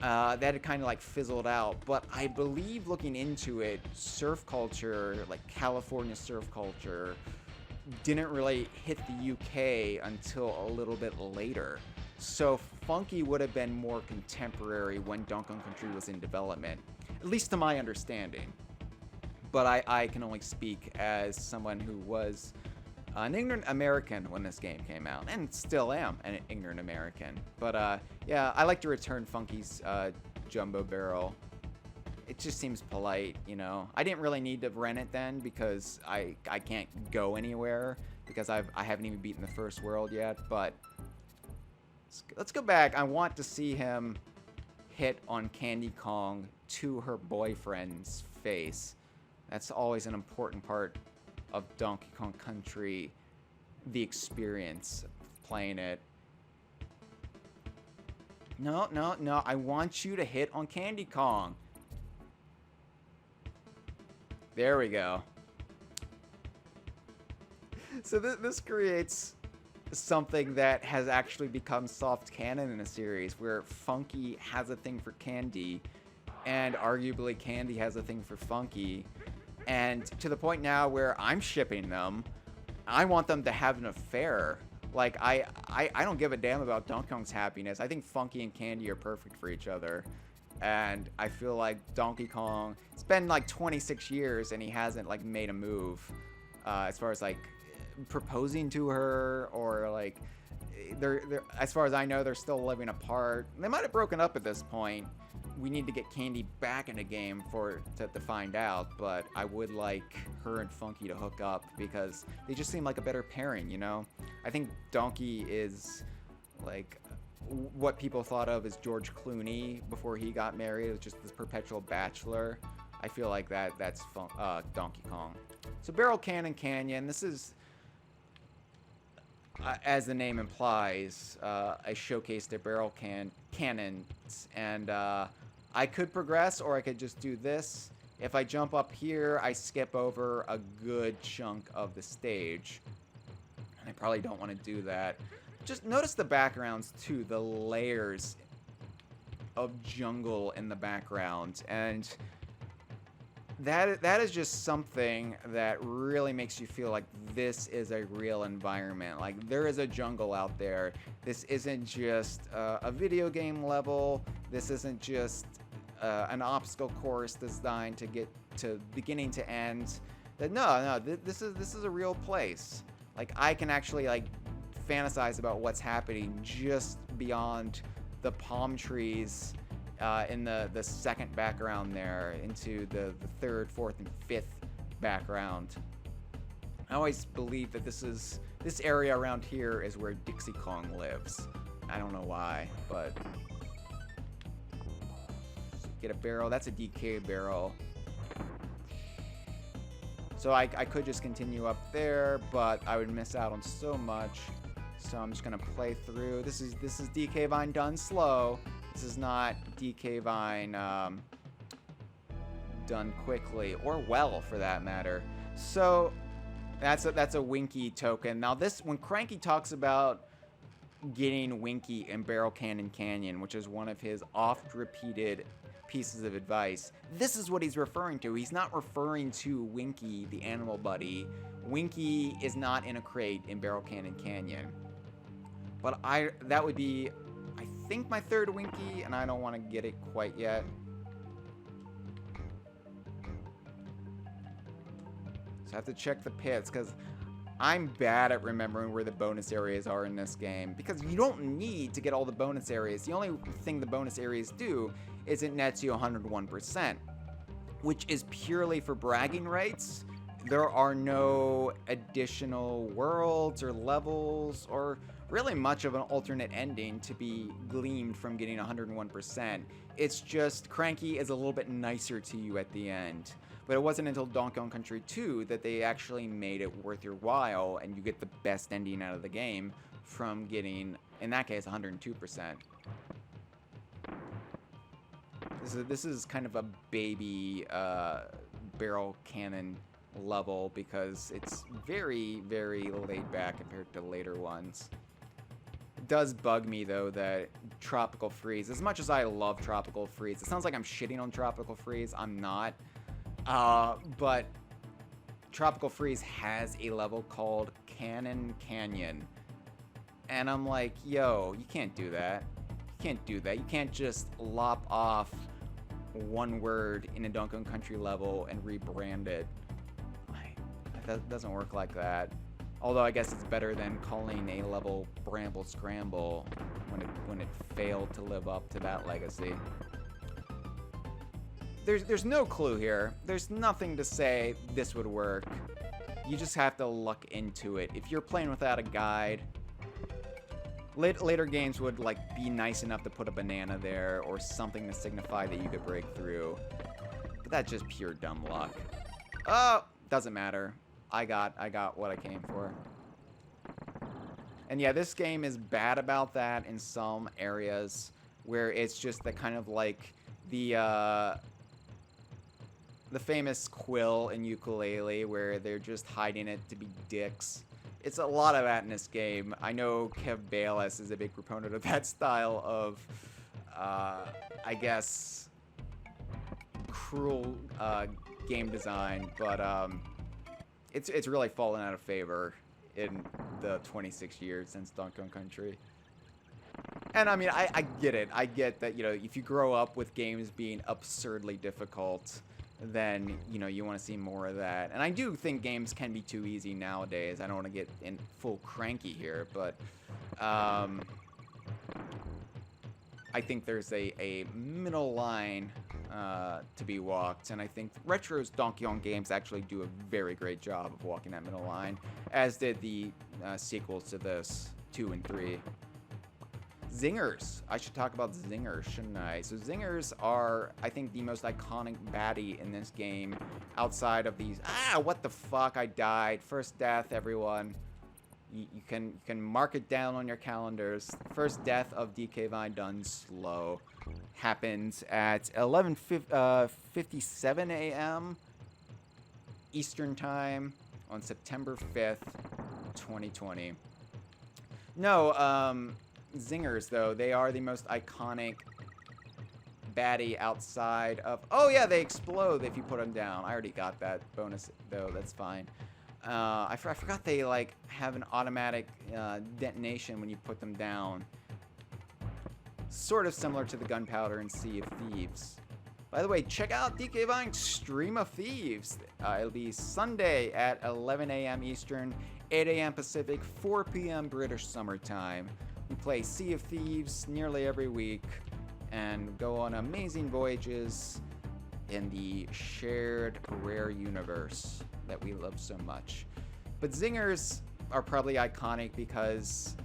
that had kind of like fizzled out. But I believe looking into it, surf culture, like California surf culture, didn't really hit the UK until a little bit later. So Funky would have been more contemporary when Donkey Kong Country was in development, at least to my understanding. But I can only speak as someone who was an ignorant American when this game came out, and still am an ignorant American. But yeah, I like to return Funky's jumbo barrel. It just seems polite, you know. I didn't really need to rent it then because I can't go anywhere because I haven't even beaten the first world yet. But let's go back. I want to see him hit on Candy Kong to her boyfriend's face. That's always an important part of Donkey Kong Country, the experience of playing it. No, no, no, I want you to hit on Candy Kong. There we go. So this creates something that has actually become soft canon in the series, where Funky has a thing for Candy, and arguably Candy has a thing for Funky. And to the point now where I'm shipping them, I want them to have an affair. Like, I don't give a damn about Donkey Kong's happiness. I think Funky and Candy are perfect for each other. And I feel like Donkey Kong, it's been like 26 years and he hasn't like made a move as far as like proposing to her, or like they're as far as I know, they're still living apart. They might have broken up at this point. We need to get Candy back in the game to find out, but I would like her and Funky to hook up because they just seem like a better pairing, you know? I think Donkey is like what people thought of as George Clooney before he got married. It was just this perpetual bachelor. I feel like that's Donkey Kong. So Barrel Cannon Canyon, this is, as the name implies, a showcase to barrel cannons, and I could progress, or I could just do this. If I jump up here, I skip over a good chunk of the stage. I probably don't want to do that. Just notice the backgrounds, too, the layers of jungle in the background. And that is just something that really makes you feel like this is a real environment. Like, there is a jungle out there. This isn't just a video game level. This isn't just an obstacle course designed to get to beginning to end. No, this is a real place. Like, I can actually like fantasize about what's happening just beyond the palm trees in the second background there, into the third, fourth, and fifth background. I always believe that this area around here is where Dixie Kong lives. I don't know why, but get a barrel. That's a DK barrel. So I could just continue up there, but I would miss out on so much. So I'm just gonna play through. This is DK Vine done slow. This is not DK Vine done quickly or well, for that matter. So that's a Winky token. Now this, when Cranky talks about getting Winky in Barrel Cannon Canyon, which is one of his oft-repeated pieces of advice, this is what he's referring to. He's not referring to Winky, the animal buddy. Winky is not in a crate in Barrel Cannon Canyon. But that would be, I think, my third Winky, and I don't want to get it quite yet. So I have to check the pits, because I'm bad at remembering where the bonus areas are in this game, because you don't need to get all the bonus areas. The only thing the bonus areas do is it nets you 101%, which is purely for bragging rights. There are no additional worlds or levels or really much of an alternate ending to be gleaned from getting 101%. It's just Cranky is a little bit nicer to you at the end. But it wasn't until Donkey Kong Country 2 that they actually made it worth your while, and you get the best ending out of the game from getting, in that case, 102%. This is kind of a baby barrel cannon level, because it's very, very laid back compared to later ones. It does bug me, though, that Tropical Freeze, as much as I love Tropical Freeze, it sounds like I'm shitting on Tropical Freeze. I'm not. But Tropical Freeze has a level called Cannon Canyon. And I'm like, yo, you can't do that. You can't do that. You can't just lop off one word in a Donkey Kong Country level and rebrand it. That doesn't work like that. Although I guess it's better than calling a level Bramble Scramble when it failed to live up to that legacy. There's no clue here. There's nothing to say this would work. You just have to luck into it. If you're playing without a guide, later games would like be nice enough to put a banana there or something to signify that you could break through. But that's just pure dumb luck. Oh, doesn't matter. I got what I came for. And yeah, this game is bad about that in some areas where it's just the kind of like the famous quill in Ukulele, where they're just hiding it to be dicks. It's a lot of that in this game. I know Kev Bayless is a big proponent of that style of, I guess, cruel game design, but it's really fallen out of favor in the 26 years since Donkey Kong Country. And I mean, I get it. I get that, you know, if you grow up with games being absurdly difficult, then, you know, you want to see more of that. And I do think games can be too easy nowadays. I don't want to get in full cranky here, but I think there's a middle line to be walked, and I think Retro's Donkey Kong games actually do a very great job of walking that middle line, as did the sequels to this, 2 and 3. Zingers. I should talk about Zingers, shouldn't I? So Zingers are, I think, the most iconic baddie in this game, outside of these... Ah, what the fuck? I died. First death, everyone. You can mark it down on your calendars. First death of DK Vine done slow happens at 11:57 a.m. Eastern Time on September 5th, 2020. No, Zingers, though, they are the most iconic baddie outside of... Oh, yeah, they explode if you put them down. I already got that bonus, though. That's fine. I forgot they, like, have an automatic detonation when you put them down. Sort of similar to the gunpowder in Sea of Thieves. By the way, check out DK Vine's Stream of Thieves. It'll be Sunday at 11 a.m. Eastern, 8 a.m. Pacific, 4 p.m. British Summertime. We play Sea of Thieves nearly every week and go on amazing voyages in the shared rare universe that we love so much. But Zingers are probably iconic because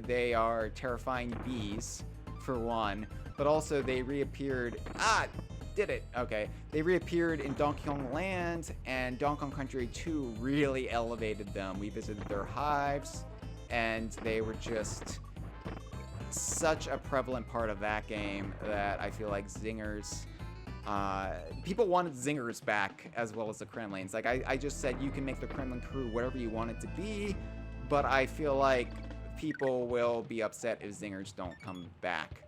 they are terrifying bees, for one, but also they reappeared... Ah! Did it. Okay. They reappeared in Donkey Kong Land, and Donkey Kong Country 2 really elevated them. We visited their hives, and they were just such a prevalent part of that game that I feel like zingers, people wanted zingers back as well as the Kremlins. Like, I just said you can make the Kremlin crew whatever you want it to be, but I feel like people will be upset if zingers don't come back.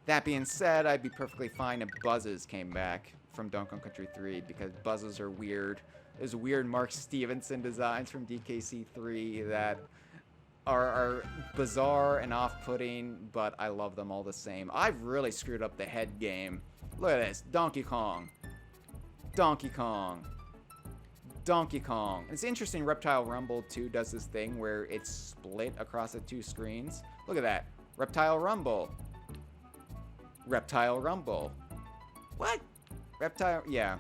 That being said, I'd be perfectly fine if buzzes came back from Donkey Kong Country 3, because buzzes are weird. There's weird Mark Stevenson designs from DKC 3 that are bizarre and off-putting, but I love them all the same. I've really screwed up the head game. Look at this. Donkey Kong. Donkey Kong. Donkey Kong. And it's interesting, Reptile Rumble 2 does this thing where it's split across the 2 screens. Look at that. Reptile Rumble. Reptile Rumble. What? Reptile, yeah.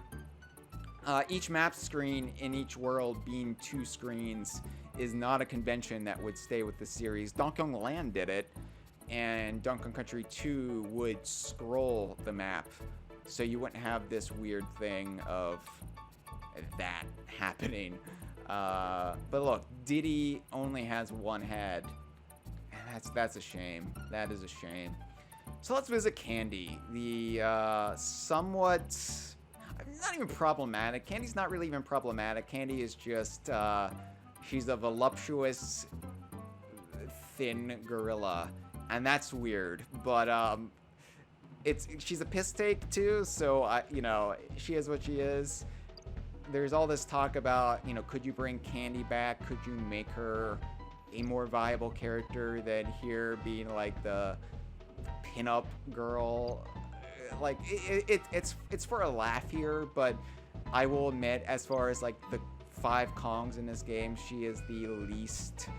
Each map screen in each world being 2 screens is not a convention that would stay with the series. Donkey Kong Land did it, and Donkey Kong Country 2 would scroll the map, so you wouldn't have this weird thing of that happening. But look, Diddy only has 1 head, and that's a shame. That is a shame. So let's visit Candy, the somewhat, not even problematic. Candy's not really even problematic. Candy is just, she's a voluptuous, thin gorilla, and that's weird. But she's a piss take too, so you know, she is what she is. There's all this talk about, you know, could you bring Candy back? Could you make her a more viable character than here being like the pinup girl? Like it's for a laugh here, but I will admit, as far as like the 5 Kongs in this game, she is the least,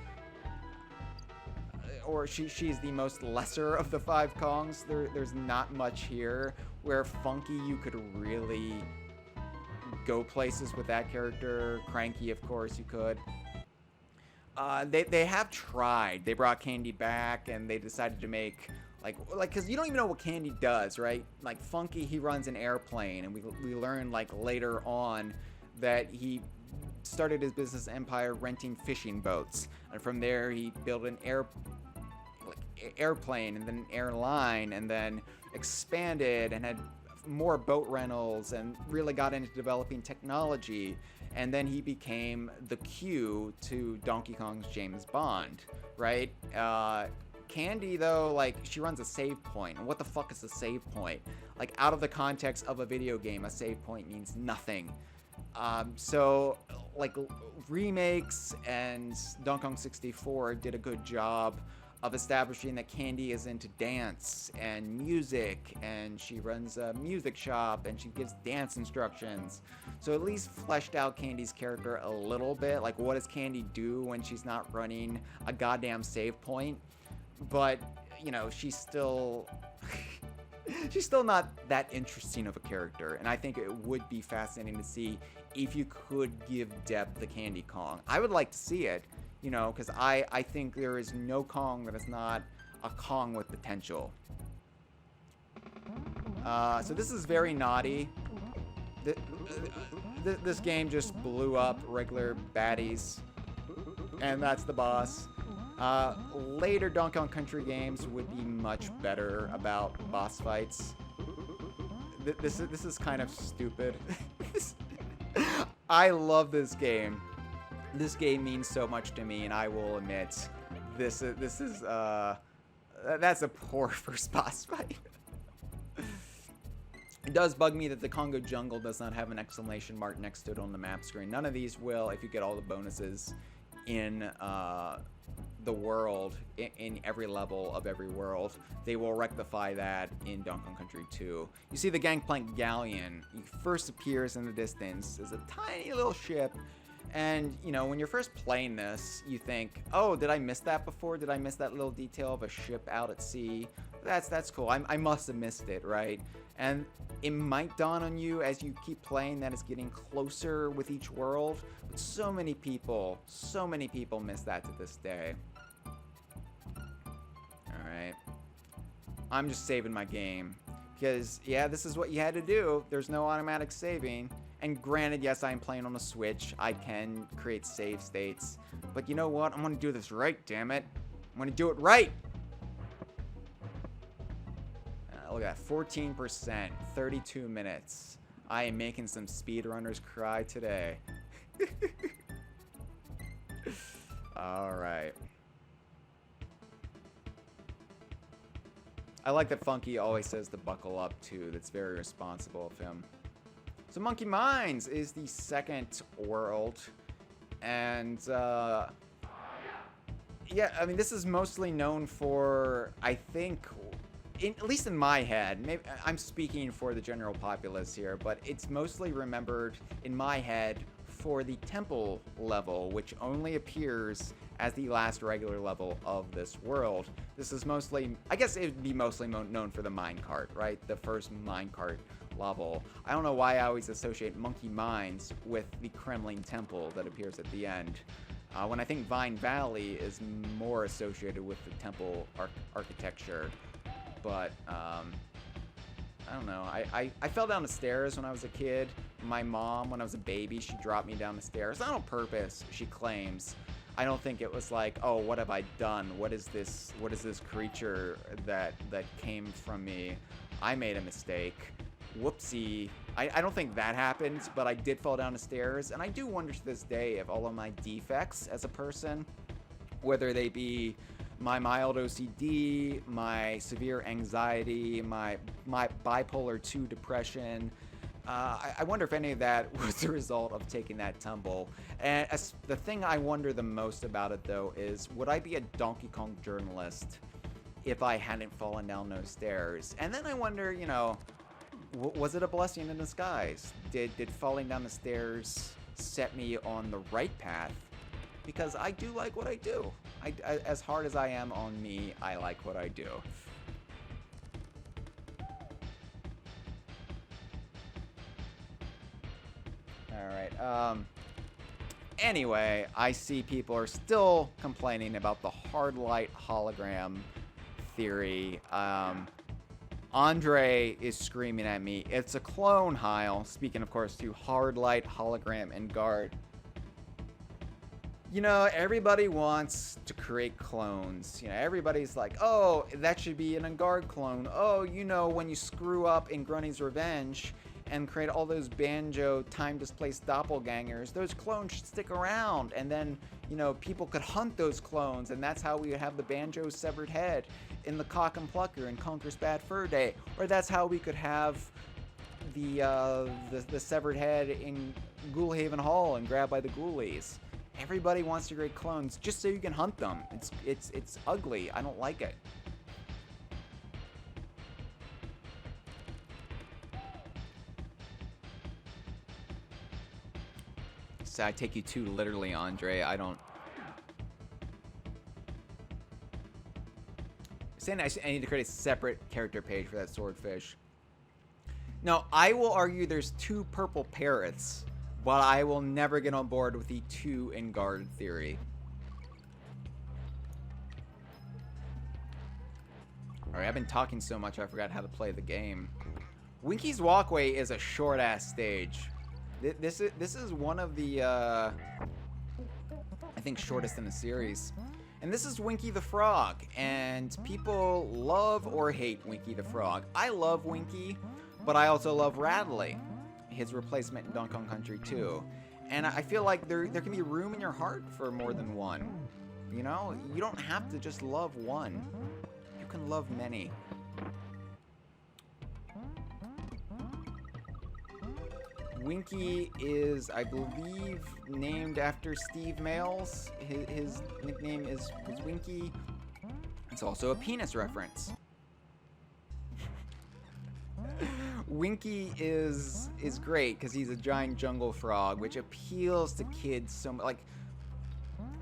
or she's the most lesser of the 5 Kongs. There's not much here. Where Funky, you could really go places with that character. Cranky, of course, you could. They have tried. They brought Candy back, and they decided to make like, because you don't even know what Candy does, right? Like, Funky, he runs an airplane, and we learn, like, later on that he started his business empire renting fishing boats. And from there, he built an airplane, and then an airline, and then expanded and had more boat rentals, and really got into developing technology. And then he became the Q to Donkey Kong's James Bond, right? Candy, though, like, she runs a save point. And what the fuck is a save point? Like, out of the context of a video game, a save point means nothing. So, like, remakes and Donkey Kong 64 did a good job of establishing that Candy is into dance and music, and she runs a music shop, and she gives dance instructions. So at least fleshed out Candy's character a little bit. Like, what does Candy do when she's not running a goddamn save point? But, you know, she's still she's still not that interesting of a character, and I think it would be fascinating to see if you could give depth to Candy Kong. I would like to see it, you know, because I think there is no Kong that is not a Kong with potential. So this is very naughty. This game just blew up regular baddies, and that's the boss. Later Donkey Kong Country games would be much better about boss fights. This is kind of stupid. I love this game. This game means so much to me, and I will admit, this is that's a poor first boss fight. It does bug me that the Congo Jungle does not have an exclamation mark next to it on the map screen. None of these will if you get all the bonuses in the world, in every level of every world. They will rectify that in Donkey Kong Country 2. You see the Gangplank Galleon. He first appears in the distance as a tiny little ship. And, you know, when you're first playing this, you think, oh, did I miss that before? Did I miss that little detail of a ship out at sea? That's cool. I must have missed it, right? And it might dawn on you as you keep playing that it's getting closer with each world. But so many people miss that to this day. Alright. I'm just saving my game. Because, yeah, this is what you had to do. There's no automatic saving. And granted, yes, I'm playing on a Switch. I can create save states. But you know what? I'm gonna do this right, damn it. I'm gonna do it right! Look at that, 14%, 32 minutes. I am making some speedrunners cry today. Alright. I like that Funky always says to buckle up, too. That's very responsible of him. So Monkey Mines is the second world. And, yeah, I mean, this is mostly known for, I think, at least in my head, maybe I'm speaking for the general populace here, but it's mostly remembered in my head for the temple level, which only appears as the last regular level of this world. This is mostly, I guess it would be mostly known for the minecart, right? The first minecart level. I don't know why I always associate Monkey Mines with the Kremlin temple that appears at the end. When I think Vine Valley is more associated with the temple architecture. But, I don't know. I fell down the stairs when I was a kid. My mom, when I was a baby, she dropped me down the stairs. Not on purpose, she claims. I don't think it was like, oh, what have I done? What is this creature that came from me? I made a mistake. Whoopsie. I don't think that happened, but I did fall down the stairs. And I do wonder to this day if all of my defects as a person, whether they be my mild OCD, my severe anxiety, my bipolar 2 depression, I wonder if any of that was the result of taking that tumble. And the thing I wonder the most about it, though, is would I be a Donkey Kong journalist if I hadn't fallen down those stairs? And then I wonder, you know, was it a blessing in disguise? Did falling down the stairs set me on the right path? Because I do like what I do. As hard as I am on me, I like what I do. Alright, anyway, I see people are still complaining about the hard light hologram theory. Andre is screaming at me, it's a clone, Hyle. Speaking, of course, to hard light, hologram, and guard. You know, everybody wants to create clones. You know, everybody's like, oh, that should be an Engard clone. Oh, you know, when you screw up in Grunny's Revenge and create all those Banjo time-displaced doppelgangers, those clones should stick around. And then, you know, people could hunt those clones, and that's how we would have the Banjo's severed head in the Cock and Plucker in Conker's Bad Fur Day. Or that's how we could have the severed head in Ghoulhaven Hall and Grabbed by the Ghoulies. Everybody wants to create clones just so you can hunt them. It's ugly. I don't like it. So I take you too literally, Andre. I don't. Saying I need to create a separate character page for that swordfish. No, I will argue there's 2 purple parrots. But I will never get on board with the 2 Engard theory. Alright, I've been talking so much I forgot how to play the game. Winky's Walkway is a short-ass stage. This is one of the, I think, shortest in the series. And this is Winky the Frog. And people love or hate Winky the Frog. I love Winky, but I also love Radley, his replacement in Donkey Kong Country 2. And I feel like there can be room in your heart for more than one. You know? You don't have to just love one. You can love many. Winky is, I believe, named after Steve Mails. His nickname is Winky. It's also a penis reference. Winky is great because he's a giant jungle frog, which appeals to kids so much. Like,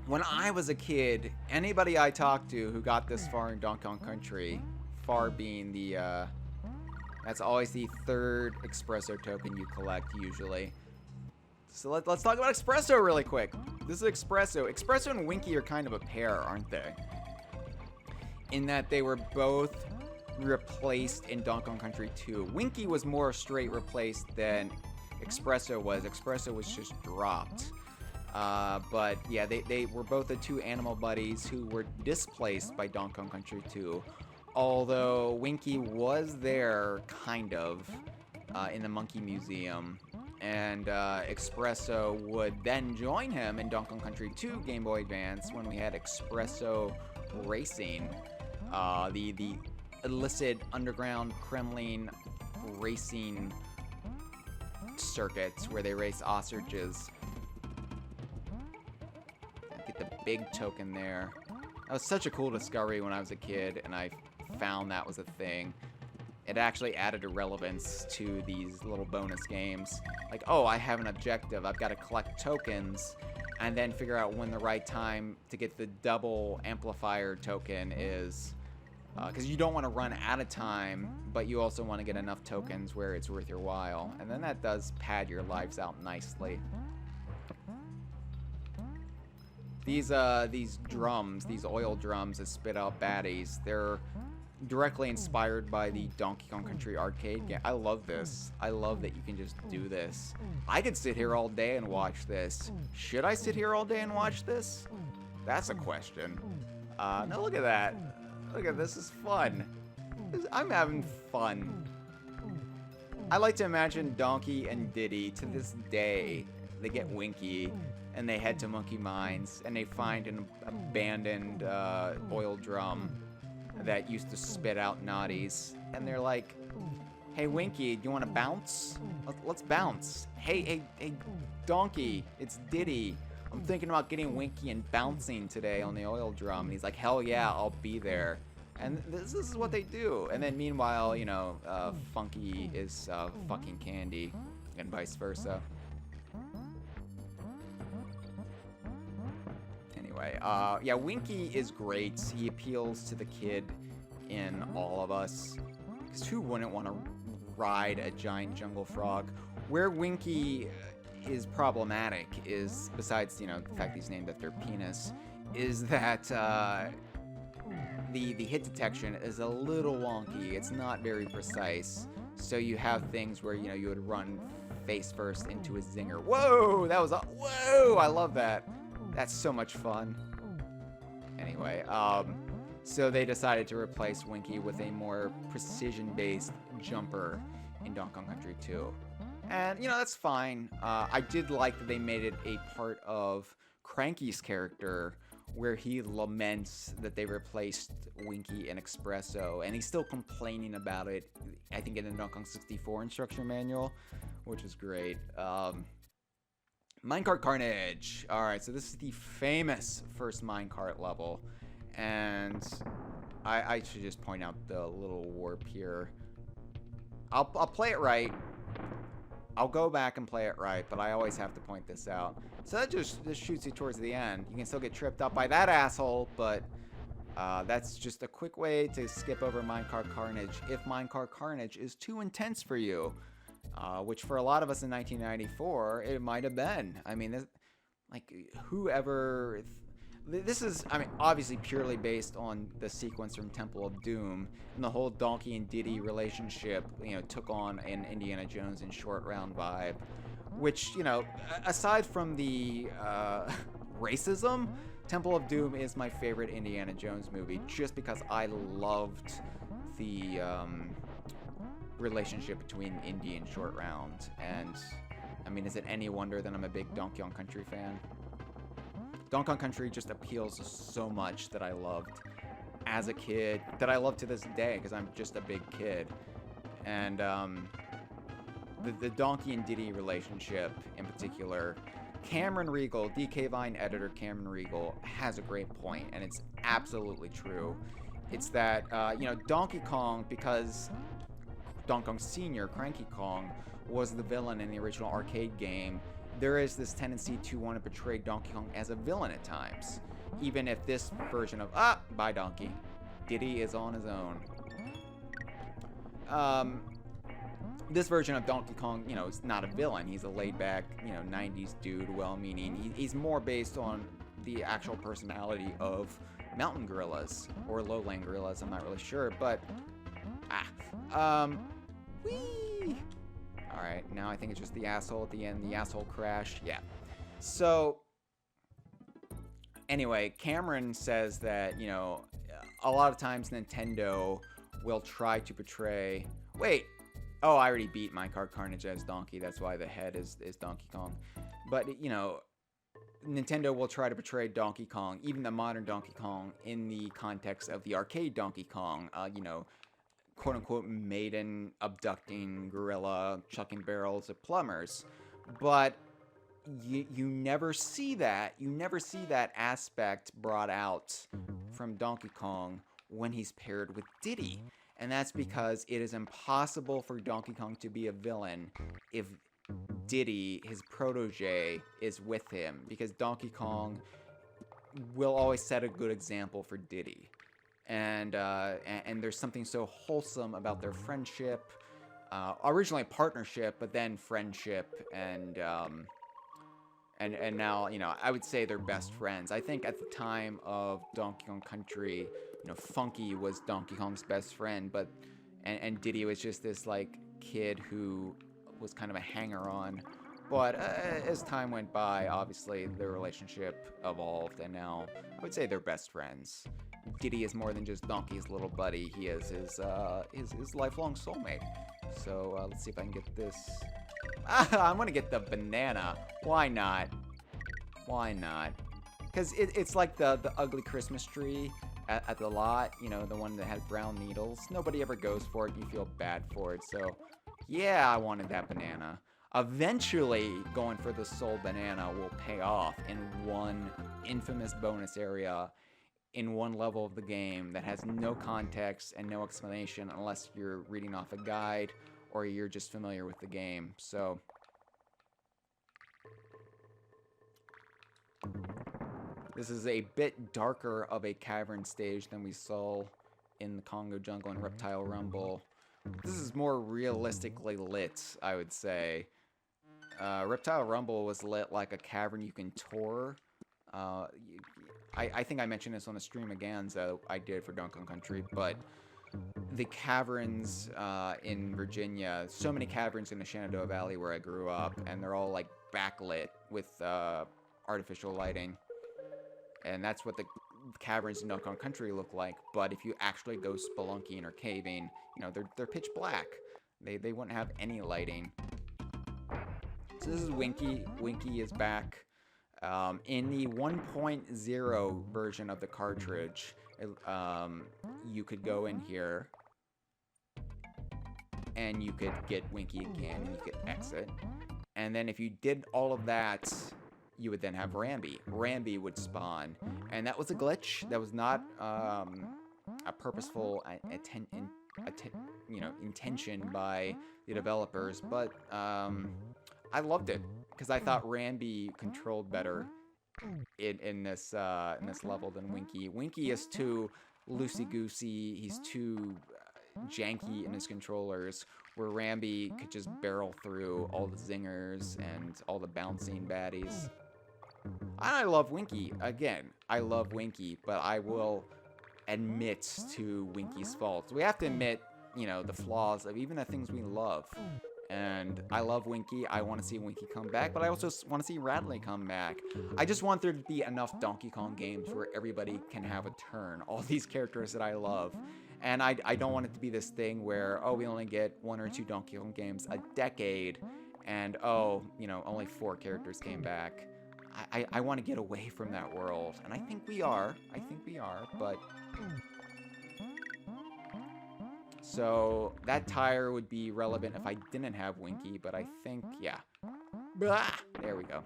when I was a kid, anybody I talked to who got this far in Donkey Kong Country, far being the, that's always the 3rd espresso token you collect, usually. So let's talk about espresso really quick. This is espresso. Espresso and Winky are kind of a pair, aren't they? In that they were both replaced in Donkey Kong Country 2. Winky was more straight replaced than Espresso was. Espresso was just dropped. But yeah, they were both the two animal buddies who were displaced by Donkey Kong Country 2. Although Winky was there, kind of, in the Monkey Museum. And Espresso would then join him in Donkey Kong Country 2 Game Boy Advance when we had Espresso Racing, the illicit underground Kremlin racing circuits where they race ostriches. Get the big token there. That was such a cool discovery when I was a kid, and I found that was a thing. It actually added a relevance to these little bonus games. Like, oh, I have an objective. I've got to collect tokens and then figure out when the right time to get the double amplifier token is. Because you don't want to run out of time, but you also want to get enough tokens where it's worth your while. And then that does pad your lives out nicely. These drums, these oil drums that spit out baddies, they're directly inspired by the Donkey Kong Country arcade game. I love this. I love that you can just do this. I could sit here all day and watch this. Should I sit here all day and watch this? That's a question. No, look at that. Look at this. Is fun. I'm having fun. I like to imagine Donkey and Diddy to this day. They get Winky and they head to Monkey Mines and they find an abandoned oil drum that used to spit out naughties, and they're like, "Hey Winky, do you want to bounce? Let's bounce. Hey Donkey, it's Diddy. I'm thinking about getting Winky and bouncing today on the oil drum." And he's like, "Hell yeah, I'll be there." And this is what they do. And then meanwhile, you know, Funky is fucking Candy, and vice versa. Yeah, Winky is great. He appeals to the kid in all of us. Because who wouldn't want to ride a giant jungle frog? Where Winky is problematic is, besides, you know, the fact he's named after penis, is that the hit detection is a little wonky. It's not very precise. So you have things where, you know, you would run face first into a zinger. Whoa! That was whoa! I love that. That's so much fun. Anyway, so they decided to replace Winky with a more precision-based jumper in Donkey Kong Country 2. And, you know, that's fine. I did like that they made it a part of Cranky's character, where he laments that they replaced Winky and Espresso, and he's still complaining about it, I think, in the Donkey Kong 64 instruction manual, which is great. Minecart Carnage. Alright, so this is the famous first minecart level. And I should just point out the little warp here. I'll play it right. I'll go back and play it right, but I always have to point this out. So that just shoots you towards the end. You can still get tripped up by that asshole, but that's just a quick way to skip over Minecart Carnage if Minecart Carnage is too intense for you. Which for a lot of us in 1994, it might have been. I mean, whoever... This is, I mean, obviously purely based on the sequence from Temple of Doom, and the whole Donkey and Diddy relationship, you know, took on an Indiana Jones and Short Round vibe, which, you know, aside from the racism, Temple of Doom is my favorite Indiana Jones movie, just because I loved the relationship between Indy and Short Round. And I mean, is it any wonder that I'm a big Donkey Kong Country fan? Donkey Kong Country just appeals so much that I loved as a kid, that I love to this day because I'm just a big kid. And the Donkey and Diddy relationship in particular, Cameron Regal, DK Vine editor Cameron Regal, has a great point, and it's absolutely true. It's that, you know, Donkey Kong, because Donkey Kong Sr., Cranky Kong, was the villain in the original arcade game, there is this tendency to want to portray Donkey Kong as a villain at times. Even if this version of, bye Donkey, Diddy is on his own. This version of Donkey Kong, you know, is not a villain. He's a laid-back, you know, 90s dude, well-meaning. He's more based on the actual personality of mountain gorillas, or lowland gorillas, I'm not really sure, but, whee! Alright, now I think it's just the asshole at the end, the asshole crash. Yeah. So, Anyway, Cameron says that, a lot of times Nintendo will try to portray... Wait! Oh, I already beat my card Carnage as Donkey. That's why the head is Donkey Kong. But, Nintendo will try to portray Donkey Kong, even the modern Donkey Kong, in the context of the arcade Donkey Kong. Quote-unquote maiden abducting gorilla chucking barrels at plumbers. But you never see that. You never see that aspect brought out from Donkey Kong when he's paired with Diddy. And that's because it is impossible for Donkey Kong to be a villain if Diddy, his protege, is with him. Because Donkey Kong will always set a good example for Diddy. And there's something so wholesome about their friendship. Originally partnership, but then friendship, and now, I would say they're best friends. I think at the time of Donkey Kong Country, Funky was Donkey Kong's best friend, but and Diddy was just this kid who was kind of a hanger-on. But as time went by, obviously their relationship evolved, and now I would say they're best friends. Diddy is more than just Donkey's little buddy. He is his lifelong soulmate. So let's see if I can get this. I'm gonna get the banana. Why not? Why not? Because it's like the ugly Christmas tree at the lot. The one that has brown needles. Nobody ever goes for it. You feel bad for it. So yeah, I wanted that banana. Eventually, going for the soul banana will pay off in one infamous bonus area in one level of the game that has no context and no explanation unless you're reading off a guide or you're just familiar with the game. So this is a bit darker of a cavern stage than we saw in the Congo Jungle and Reptile Rumble. This is more realistically lit, I would say. Reptile Rumble was lit like a cavern you can tour. I think I mentioned this on a stream again, so I did for Donkey Kong Country, but the caverns in Virginia, so many caverns in the Shenandoah Valley where I grew up, and they're all backlit with artificial lighting. And that's what the caverns in Donkey Kong Country look like, but if you actually go spelunking or caving, they're pitch black. They wouldn't have any lighting. So this is Winky. Winky is back. In the 1.0 version of the cartridge, you could go in here and you could get Winky again and you could exit. And then if you did all of that, you would then have Rambi. Rambi would spawn. And that was a glitch. That was not a purposeful intention by the developers, but I loved it because I thought Rambi controlled better in this level than Winky. Winky is too loosey-goosey. He's too janky in his controllers, where Rambi could just barrel through all the zingers and all the bouncing baddies. I love Winky. Again, I love Winky, but I will admit to Winky's faults. We have to admit, the flaws of even the things we love. And I love Winky. I want to see Winky come back, but I also want to see Radley come back. I just want there to be enough Donkey Kong games where everybody can have a turn. All these characters that I love. And I don't want it to be this thing where, we only get 1 or 2 Donkey Kong games a decade, and only 4 characters came back. I want to get away from that world, and I think we are, but... So, that tire would be relevant if I didn't have Winky, but I think, yeah. Blah! There we go.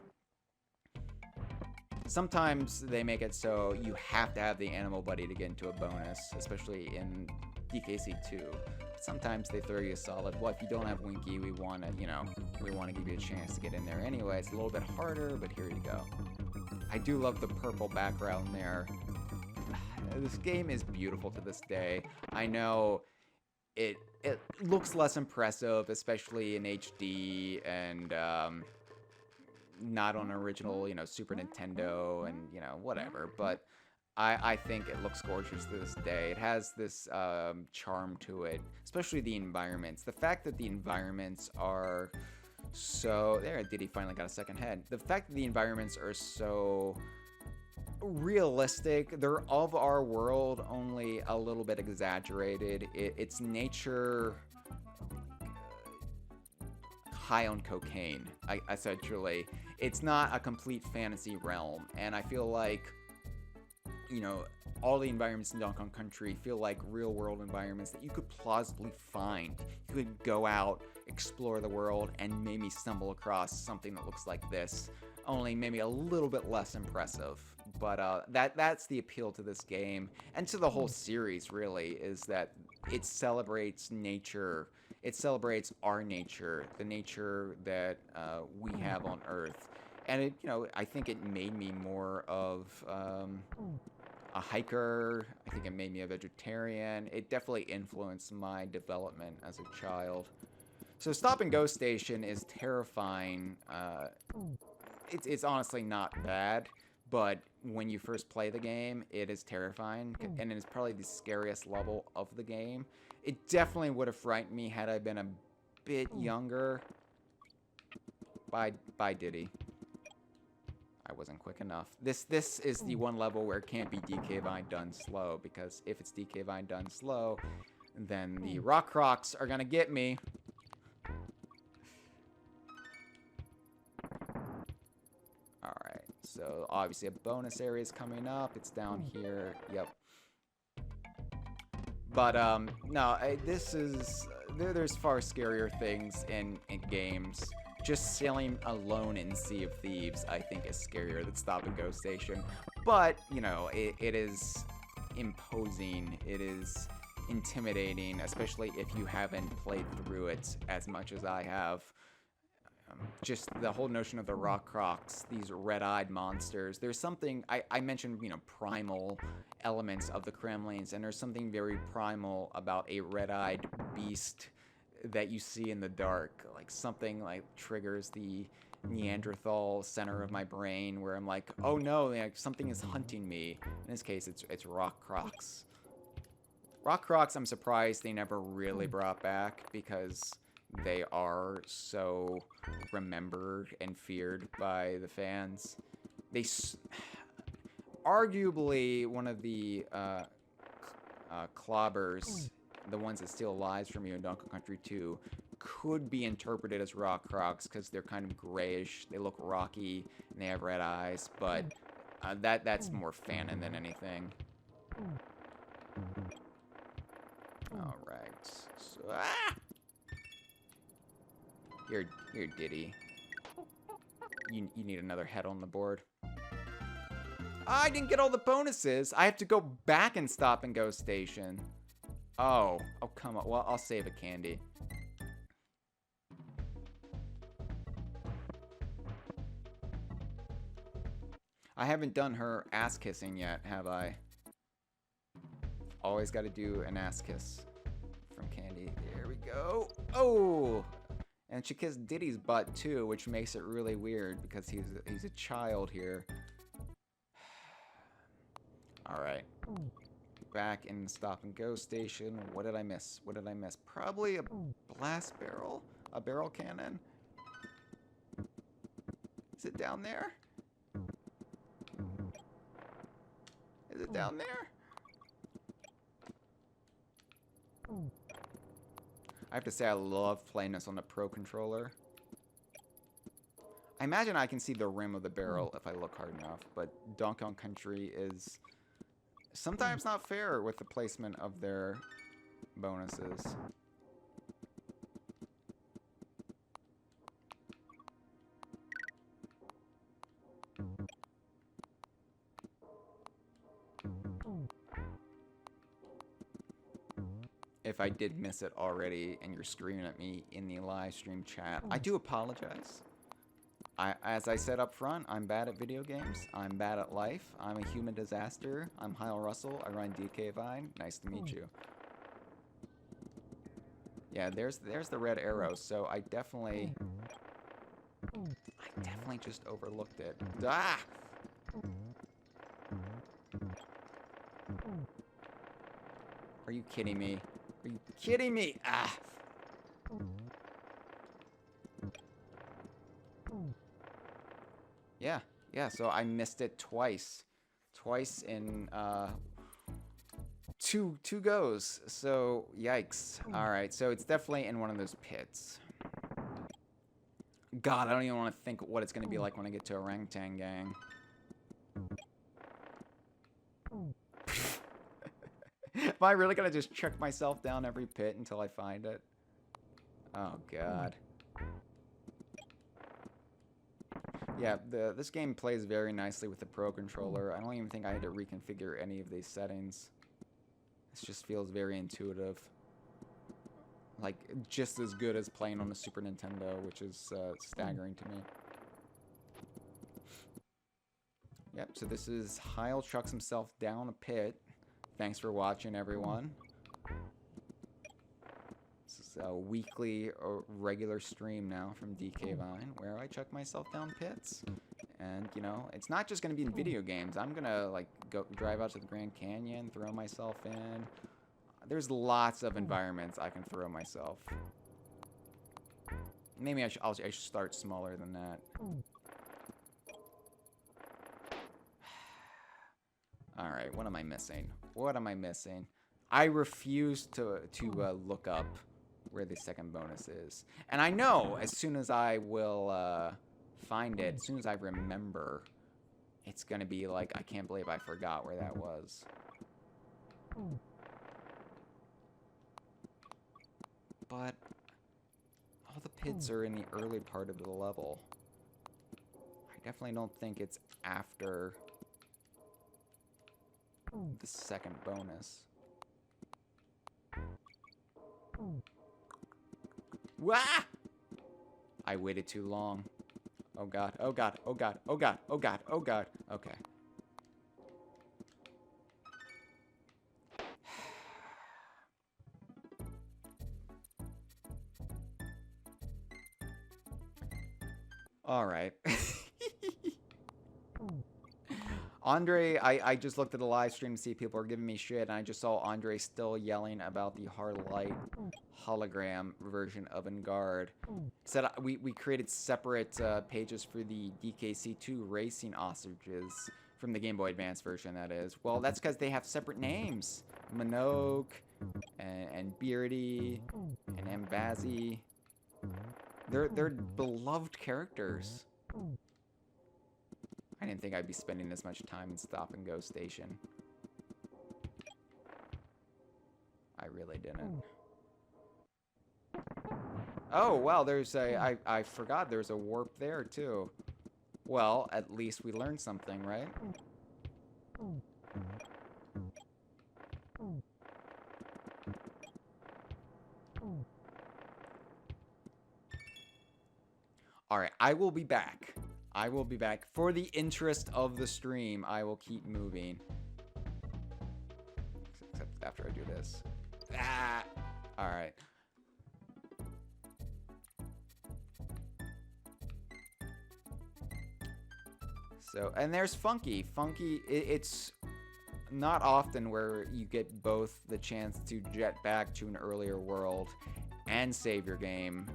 Sometimes they make it so you have to have the animal buddy to get into a bonus, especially in DKC 2. Sometimes they throw you a solid, well, if you don't have Winky, we want to give you a chance to get in there anyway. It's a little bit harder, but here you go. I do love the purple background there. This game is beautiful to this day. I know it looks less impressive, especially in HD and not on original, Super Nintendo and, whatever. But I think it looks gorgeous to this day. It has this charm to it, especially the environments. The fact that the environments are so... There, Diddy finally got a second head. The fact that the environments are so realistic. They're of our world, only a little bit exaggerated. It's nature high on cocaine, essentially. It's not a complete fantasy realm, and I feel like, you know, all the environments in Donkey Kong Country feel like real-world environments that you could plausibly find. You could go out, explore the world, and maybe stumble across something that looks like this, only maybe a little bit less impressive. But that's the appeal to this game, and to the whole series, really, is that it celebrates nature. It celebrates our nature, the nature that we have on Earth. And it, you know, I think it made me more of a hiker. I think it made me a vegetarian. It definitely influenced my development as a child. So Stop and Go Station is terrifying. It's honestly not bad, but when you first play the game, it is terrifying, and it's probably the scariest level of the game. It definitely would have frightened me had I been a bit younger. Bye, Diddy. I wasn't quick enough. This is the one level where it can't be DK Vine done slow, because if it's DK Vine done slow, then the Rock Crocs are gonna get me. Alright, so obviously a bonus area is coming up. It's down here. Yep. But, no, this is... There's far scarier things in games. Just sailing alone in Sea of Thieves, I think, is scarier than Stop and Go Station. But, you know, it is imposing. It is intimidating, especially if you haven't played through it as much as I have. Just the whole notion of the Rock Crocs, these red-eyed monsters. There's something, I mentioned, you know, primal elements of the Kremlins, and there's something very primal about a red-eyed beast that you see in the dark. Like, something like triggers the Neanderthal center of my brain where I'm like, oh no, like, something is hunting me. In this case, it's Rock Crocs. Rock Crocs, I'm surprised they never really brought back, because they are so remembered and feared by the fans. They arguably one of the clobbers, the ones that steal lives from you in Donkey Kong Country 2, could be interpreted as Rock Crocs because they're kind of grayish, they look rocky, and they have red eyes, but that's more fanon than anything. Alright, so, Here, Diddy. You need another head on the board. I didn't get all the bonuses. I have to go back and Stop and Go Station. Oh, come on. Well, I'll save a candy. I haven't done her ass kissing yet, have I? Always got to do an ass kiss from Candy. There we go. Oh! And she kissed Diddy's butt too, which makes it really weird because he's a child here. Alright. Back in Stop and Go Station. What did I miss? What did I miss? Probably a blast barrel? A barrel cannon? Is it down there? Is it down there? I have to say I love playing this on the Pro Controller. I imagine I can see the rim of the barrel if I look hard enough, but Donkey Kong Country is sometimes not fair with the placement of their bonuses. If I did miss it already and you're screaming at me in the live stream chat, I do apologize. As I said up front, I'm bad at video games. I'm bad at life. I'm a human disaster. I'm Hyle Russell. I run DK Vine. Nice to meet you. Yeah, there's the red arrow. So I definitely just overlooked it. Ah! Are you kidding me? Are you kidding me? Ah! Yeah, so I missed it twice. twice in two goes. So yikes. All right, so it's definitely in one of those pits. God, I don't even want to think what it's going to be like when I get to Orangutan Gang. Am I really going to just check myself down every pit until I find it? Oh, God. Yeah, this game plays very nicely with the Pro Controller. I don't even think I had to reconfigure any of these settings. This just feels very intuitive. Like, just as good as playing on the Super Nintendo, which is staggering to me. Yep, so this is Hyle chucks himself down a pit. Thanks for watching, everyone. This is a weekly or regular stream now from DK Vine, where I chuck myself down pits. And, you know, it's not just going to be in video games. I'm going to, like, go drive out to the Grand Canyon, throw myself in. There's lots of environments I can throw myself. Maybe I should start smaller than that. Alright, what am I missing? What am I missing? I refuse to look up where the second bonus is. And I know as soon as I will find it, as soon as I remember, it's going to be like, I can't believe I forgot where that was. But all the pits are in the early part of the level. I definitely don't think it's after the second bonus. Wah! I waited too long. Oh god, oh god, oh god, oh god, oh god, oh god. Okay. Alright. Andre, I just looked at the live stream to see if people are giving me shit, and I just saw Andre still yelling about the hard light hologram version of Engard. Said we created separate pages for the DKC2 racing ostriches from the Game Boy Advance version, that is. Well, that's because they have separate names. Minogue, and Beardy, and Ambazi. They're beloved characters. I didn't think I'd be spending this much time in Stop and Go Station. I really didn't. Oh, well, there's a... I forgot there's a warp there, too. Well, at least we learned something, right? Alright, I will be back. I will be back. For the interest of the stream, I will keep moving. Except after I do this. Ah! Alright. So, and there's Funky. Funky, it's not often where you get both the chance to jet back to an earlier world and save your game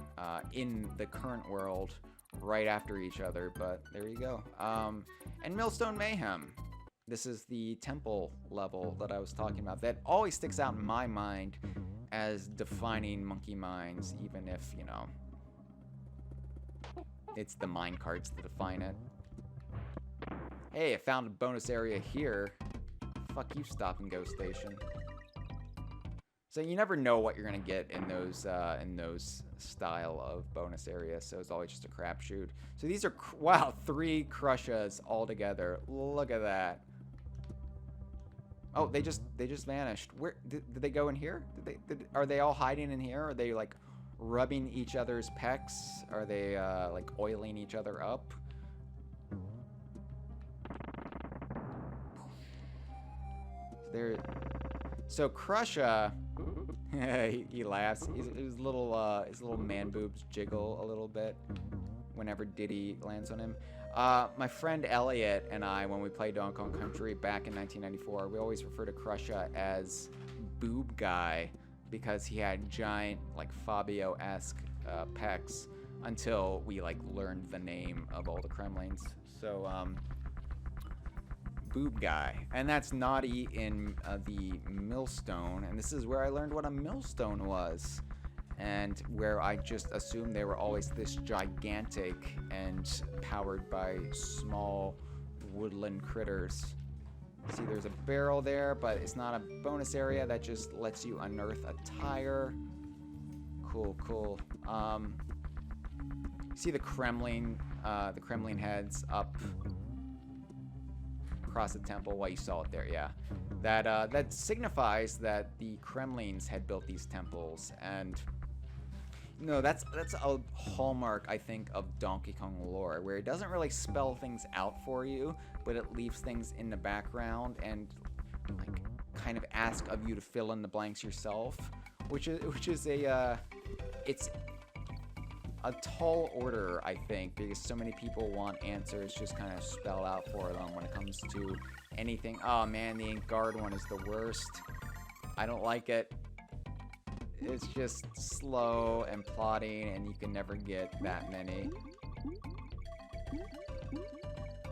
in the current world right after each other, but there you go. And Millstone Mayhem. This is the temple level that I was talking about. That always sticks out in my mind as defining Monkey Mines, even if, you know, it's the mine carts that define it. Hey, I found a bonus area here. Fuck you, Stop and Go Station. So you never know what you're gonna get in those style of bonus areas. So it's always just a crapshoot. So these are wow, 3 Crushas all together. Look at that. Oh, they just vanished. Where did they go in here? Are they all hiding in here? Are they like rubbing each other's pecs? Are they like oiling each other up? So Crusha, he laughs. His little man boobs jiggle a little bit whenever Diddy lands on him. My friend Elliot and I, when we played Donkey Kong Country back in 1994, we always refer to Crusha as Boob Guy because he had giant, like Fabio-esque pecs until we like learned the name of all the Kremlins. So boob guy. And that's Naughty in the millstone. And this is where I learned what a millstone was. And where I just assumed they were always this gigantic and powered by small woodland critters. See, there's a barrel there, but it's not a bonus area. That just lets you unearth a tire. Cool, cool. See the Kremlin heads up across the temple. Well, you saw it there, yeah. That signifies that the Kremlins had built these temples, and no, that's a hallmark, I think, of Donkey Kong lore, where it doesn't really spell things out for you, but it leaves things in the background and like kind of ask of you to fill in the blanks yourself, which is it's a tall order, I think, because so many people want answers just kind of spell out for them when it comes to anything. Oh man, the Ink Guard one is the worst. I don't like it. It's just slow and plotting, and you can never get that many.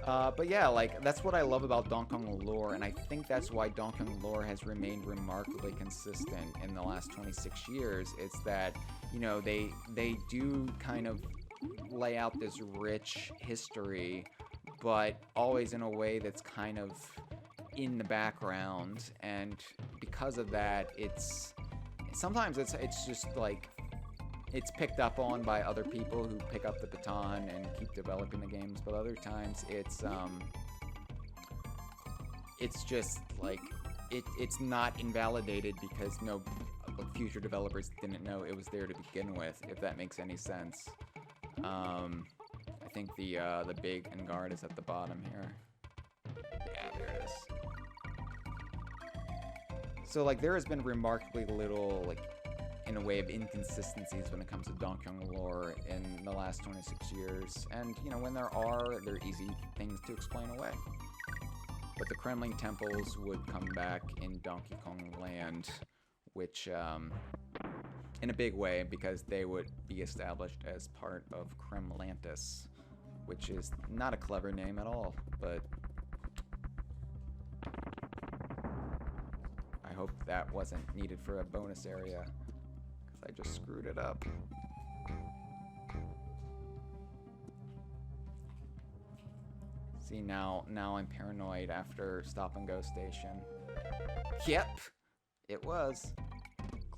But yeah, like, that's what I love about Donkey Kong lore, and I think that's why Donkey Kong lore has remained remarkably consistent in the last 26 years. It's that, you know, they do kind of lay out this rich history, but always in a way that's kind of in the background, and because of that, sometimes it's just like it's picked up on by other people who pick up the baton and keep developing the games, but other times it's just like it's not invalidated because no future developers didn't know it was there to begin with, if that makes any sense. I think the big Guard is at the bottom here. Yeah, there it is. So, like, there has been remarkably little, like, in a way of inconsistencies when it comes to Donkey Kong lore in the last 26 years. And, you know, when there are, they're easy things to explain away. But the Kremlin temples would come back in Donkey Kong Land, which, in a big way, because they would be established as part of Kremlantis, which is not a clever name at all, but I hope that wasn't needed for a bonus area, because I just screwed it up. See, now I'm paranoid after Stop and Go Station. Yep, it was.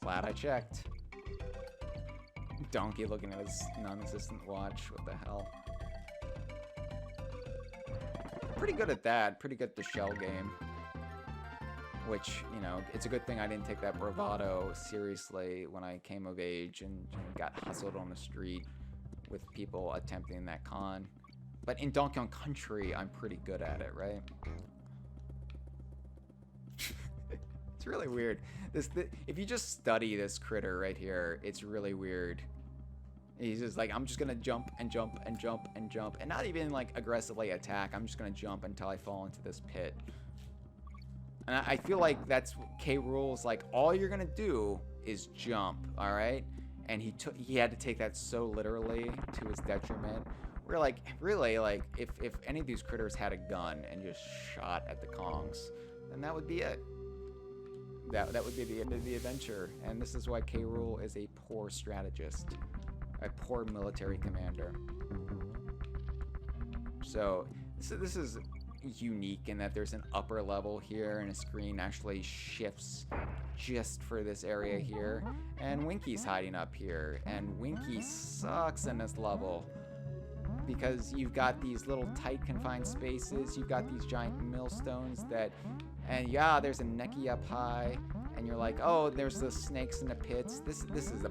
Glad I checked. Donkey looking at his non-existent watch. What the hell? Pretty good at that. Pretty good at the shell game. Which, you know, it's a good thing I didn't take that bravado seriously when I came of age and got hustled on the street with people attempting that con. But in Donkey Kong Country, I'm pretty good at it, right? It's really weird. If you just study this critter right here, it's really weird. He's just like, I'm just gonna jump and jump and jump and jump, and not even like aggressively attack. I'm just gonna jump until I fall into this pit. And I feel like that's K. Rool's like, all you're gonna do is jump, all right? And he had to take that so literally to his detriment. We're like, really, like, if any of these critters had a gun and just shot at the Kongs, then that would be it. That would be the end of the adventure. And this is why K. Rool is a poor strategist, a poor military commander. So this is unique in that there's an upper level here, and a screen actually shifts just for this area here. And Winky's hiding up here, and Winky sucks in this level, because you've got these little tight confined spaces, you've got these giant millstones that, and yeah, there's a Necky up high, and you're like, oh, there's the snakes in the pits. This is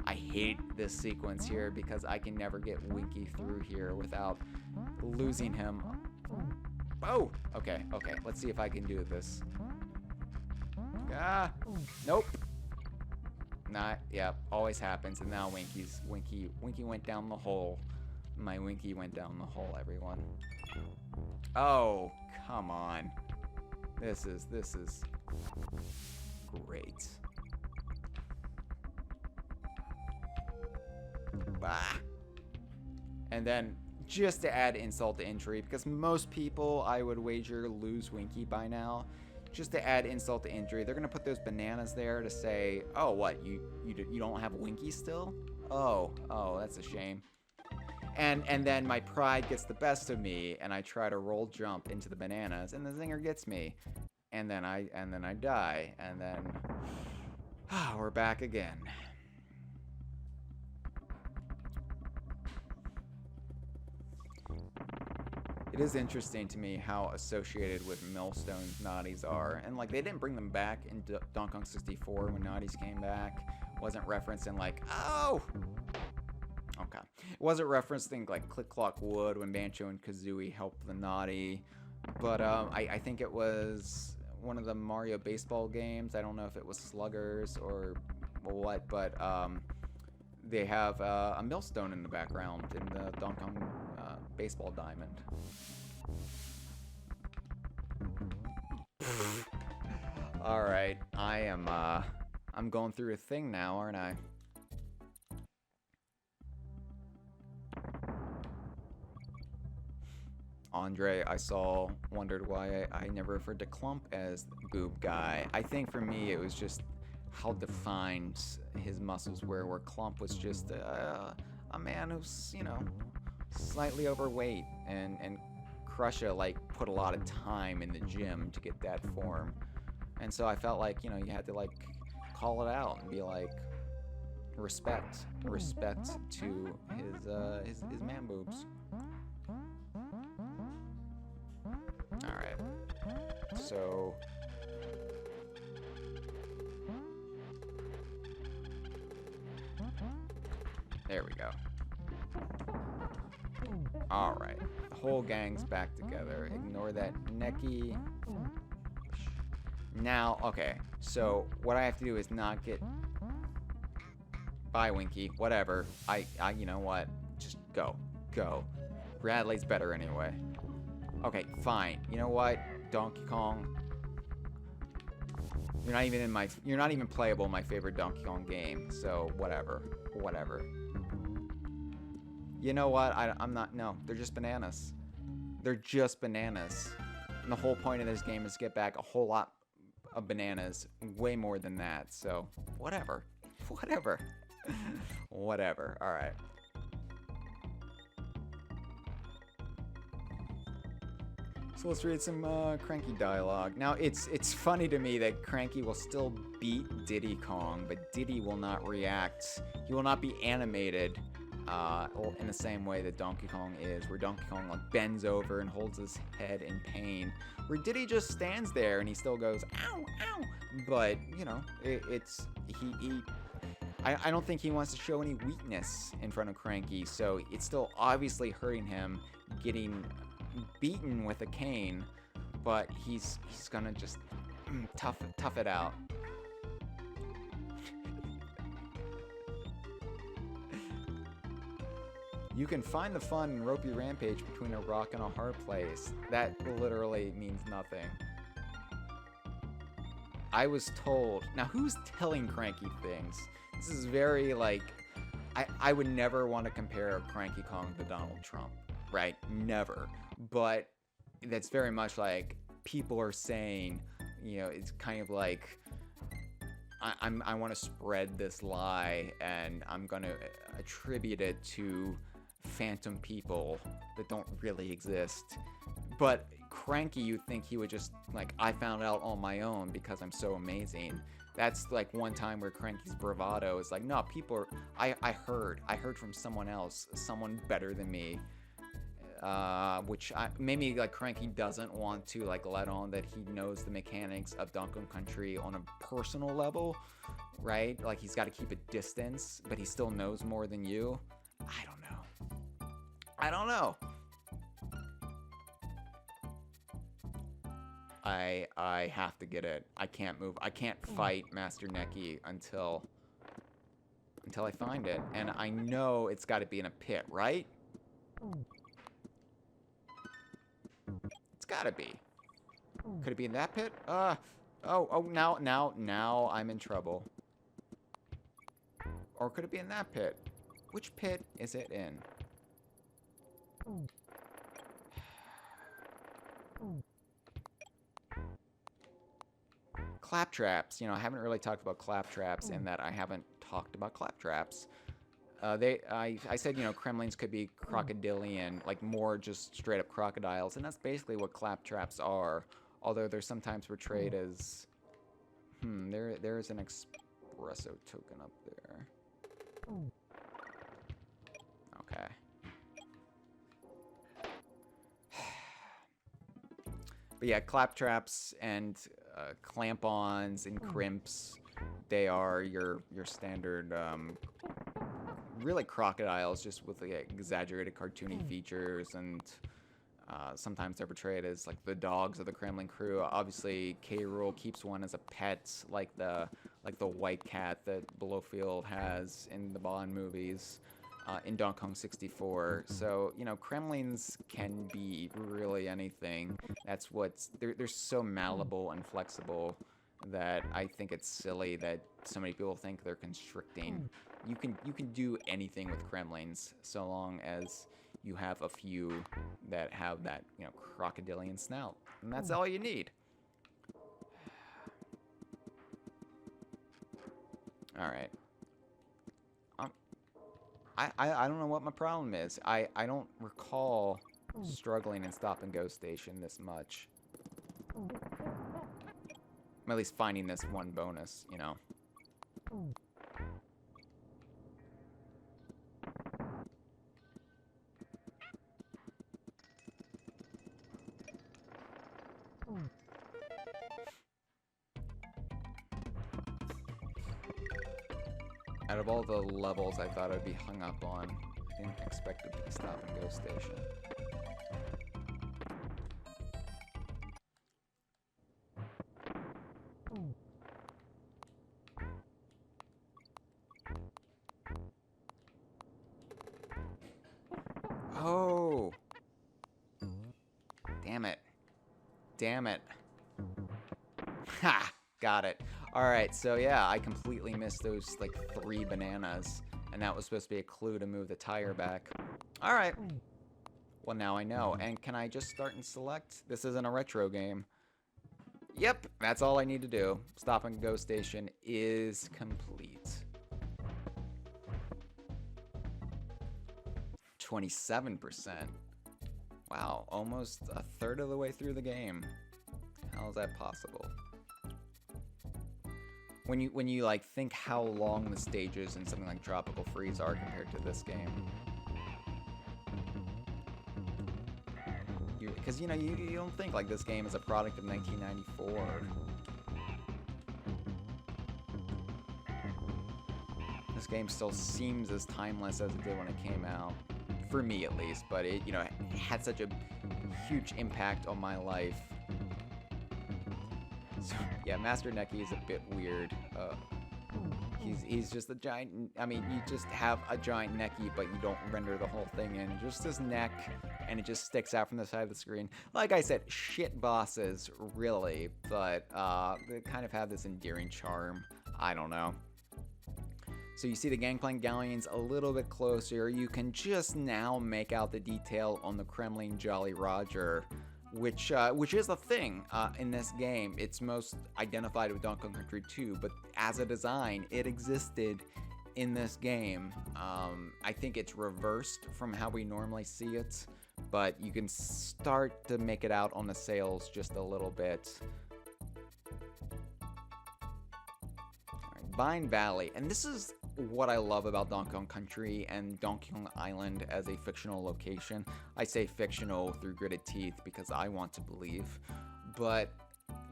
I hate this sequence here because I can never get Winky through here without losing him. Oh, okay, let's see if I can do this. Ah, nope. Not, yeah, always happens, and now Winky went down the hole. My Winky went down the hole, everyone. Oh, come on. This is great. Bah. And then just to add insult to injury, because most people, I would wager, lose Winky by now. Just to add insult to injury, they're gonna put those bananas there to say, oh, what, you don't have Winky still? Oh, that's a shame. And then my pride gets the best of me, and I try to roll jump into the bananas, and the zinger gets me, and then I die, and then we're back again. It is interesting to me how associated with millstones Naughties are, and like they didn't bring them back in Donkey Kong 64 when Naughties came back. Wasn't referenced in like, oh. Okay. It wasn't referenced in like Click Clock Wood when Banjo and Kazooie helped the Naughty, but I think it was one of the Mario baseball games. I don't know if it was Sluggers or what, but they have a millstone in the background in the Donkey Kong baseball diamond. All right, I'm going through a thing now, aren't I? Andre, I saw, wondered why I never referred to Clump as Boob Guy. I think for me it was just how defined his muscles were, where Clump was just a man who's, you know, slightly overweight, and Crusher, like, put a lot of time in the gym to get that form. And so I felt like, you know, you had to, like, call it out and be like, respect to his man boobs. Alright. So there we go. Alright. The whole gang's back together. Ignore that necky. Now, okay. So what I have to do is not get... Bye, Winky. Whatever. You know what? Just go. Go. Bradley's better anyway. Okay, fine. You know what? Donkey Kong. You're not even playable in my favorite Donkey Kong game. So, whatever. Whatever. You know what? I'm not... No, they're just bananas. They're just bananas. And the whole point of this game is to get back a whole lot of bananas. Way more than that. So, whatever. Whatever. Whatever. Alright. So let's read some Cranky dialogue. Now, it's funny to me that Cranky will still beat Diddy Kong, but Diddy will not react. He will not be animated in the same way that Donkey Kong is, where Donkey Kong like bends over and holds his head in pain, where Diddy just stands there and he still goes, ow, ow. But, you know, I don't think he wants to show any weakness in front of Cranky, so it's still obviously hurting him getting beaten with a cane, but he's gonna just tough it out. You can find the fun in Ropey Rampage between a rock and a hard place. That literally means nothing. I was told... Now, who's telling Cranky things? This is very, like... I would never want to compare Cranky Kong to Donald Trump, right? Never. But that's very much like people are saying, you know, it's kind of like... I want to spread this lie, and I'm going to attribute it to phantom people that don't really exist. But Cranky, you'd think he would just, like, I found out on my own because I'm so amazing. That's like one time where Cranky's bravado is like, no, people are, I heard from someone else, someone better than me. Which maybe like Cranky doesn't want to like let on that he knows the mechanics of Donkey Kong Country on a personal level, right? Like he's got to keep a distance, but he still knows more than you. I don't know. I have to get it. I can't move. I can't fight Master Necky until I find it, and I know it's got to be in a pit, right? It's gotta be. Could it be in that pit? Now I'm in trouble. Or could it be in that pit? Which pit is it in? Claptraps. You know, I haven't really talked about claptraps in that I haven't talked about claptraps. I said, you know, Kremlins could be crocodilian, like more just straight up crocodiles, and that's basically what claptraps are. Although they're sometimes portrayed as, there is an espresso token up there. Okay. But yeah, claptraps and clamp-ons and crimps, they are your standard, really crocodiles, just with like exaggerated cartoony features, and sometimes they're portrayed as like the dogs of the Kremlin crew. Obviously, K. Rool keeps one as a pet, like the white cat that Blofeld has in the Bond movies. In Donkey Kong 64. So, you know, Kremlins can be really anything. That's what's... They're so malleable and flexible that I think it's silly that so many people think they're constricting. You can do anything with Kremlins so long as you have a few that have that, you know, crocodilian snout. And that's all you need. Alright. I don't know what my problem is. I don't recall struggling in Stop and Go Station this much. I'm at least finding this one bonus, you know. Out of all the levels I thought I'd be hung up on, I didn't expect it to be Stop and Go Station. Oh! Damn it. Damn it. Ha! Got it. Alright, so yeah, I completely missed those, like, 3 bananas. And that was supposed to be a clue to move the tire back. Alright. Well, now I know. And can I just start and select? This isn't a retro game. Yep, that's all I need to do. Stop and Go Station is complete. 27%. Wow, almost a third of the way through the game. How is that possible? When you like think how long the stages in something like Tropical Freeze are compared to this game. Because you know, you don't think like this game is a product of 1994. This game still seems as timeless as it did when it came out. For me at least, but it, you know, it had such a huge impact on my life. So, yeah, Master Neki is a bit weird. He's just a giant... I mean, you just have a giant Neki, but you don't render the whole thing in. Just his neck, and it just sticks out from the side of the screen. Like I said, shit bosses, really. But they kind of have this endearing charm. I don't know. So you see the Gangplank Galleons a little bit closer. You can just now make out the detail on the Kremlin Jolly Roger, which is a thing in this game. It's most identified with Donkey Kong Country 2, but as a design, it existed in this game. I think it's reversed from how we normally see it, but you can start to make it out on the sails just a little bit. Vine Valley, and this is what I love about Donkey Kong Country and Donkey Kong Island as a fictional location. I say fictional through gritted teeth because I want to believe, but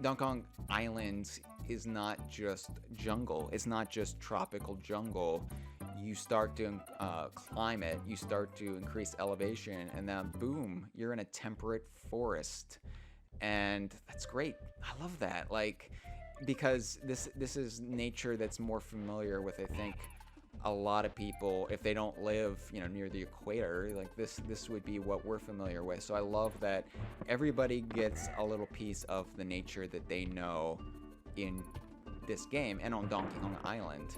Donkey Kong Island is not just jungle. It's not just tropical jungle. You start to climb it, you start to increase elevation, and then boom, you're in a temperate forest. And that's great. I love that. Like, because this is nature that's more familiar with, I think, a lot of people. If they don't live, you know, near the equator, like this would be what we're familiar with. So I love that everybody gets a little piece of the nature that they know in this game and on Donkey Kong Island.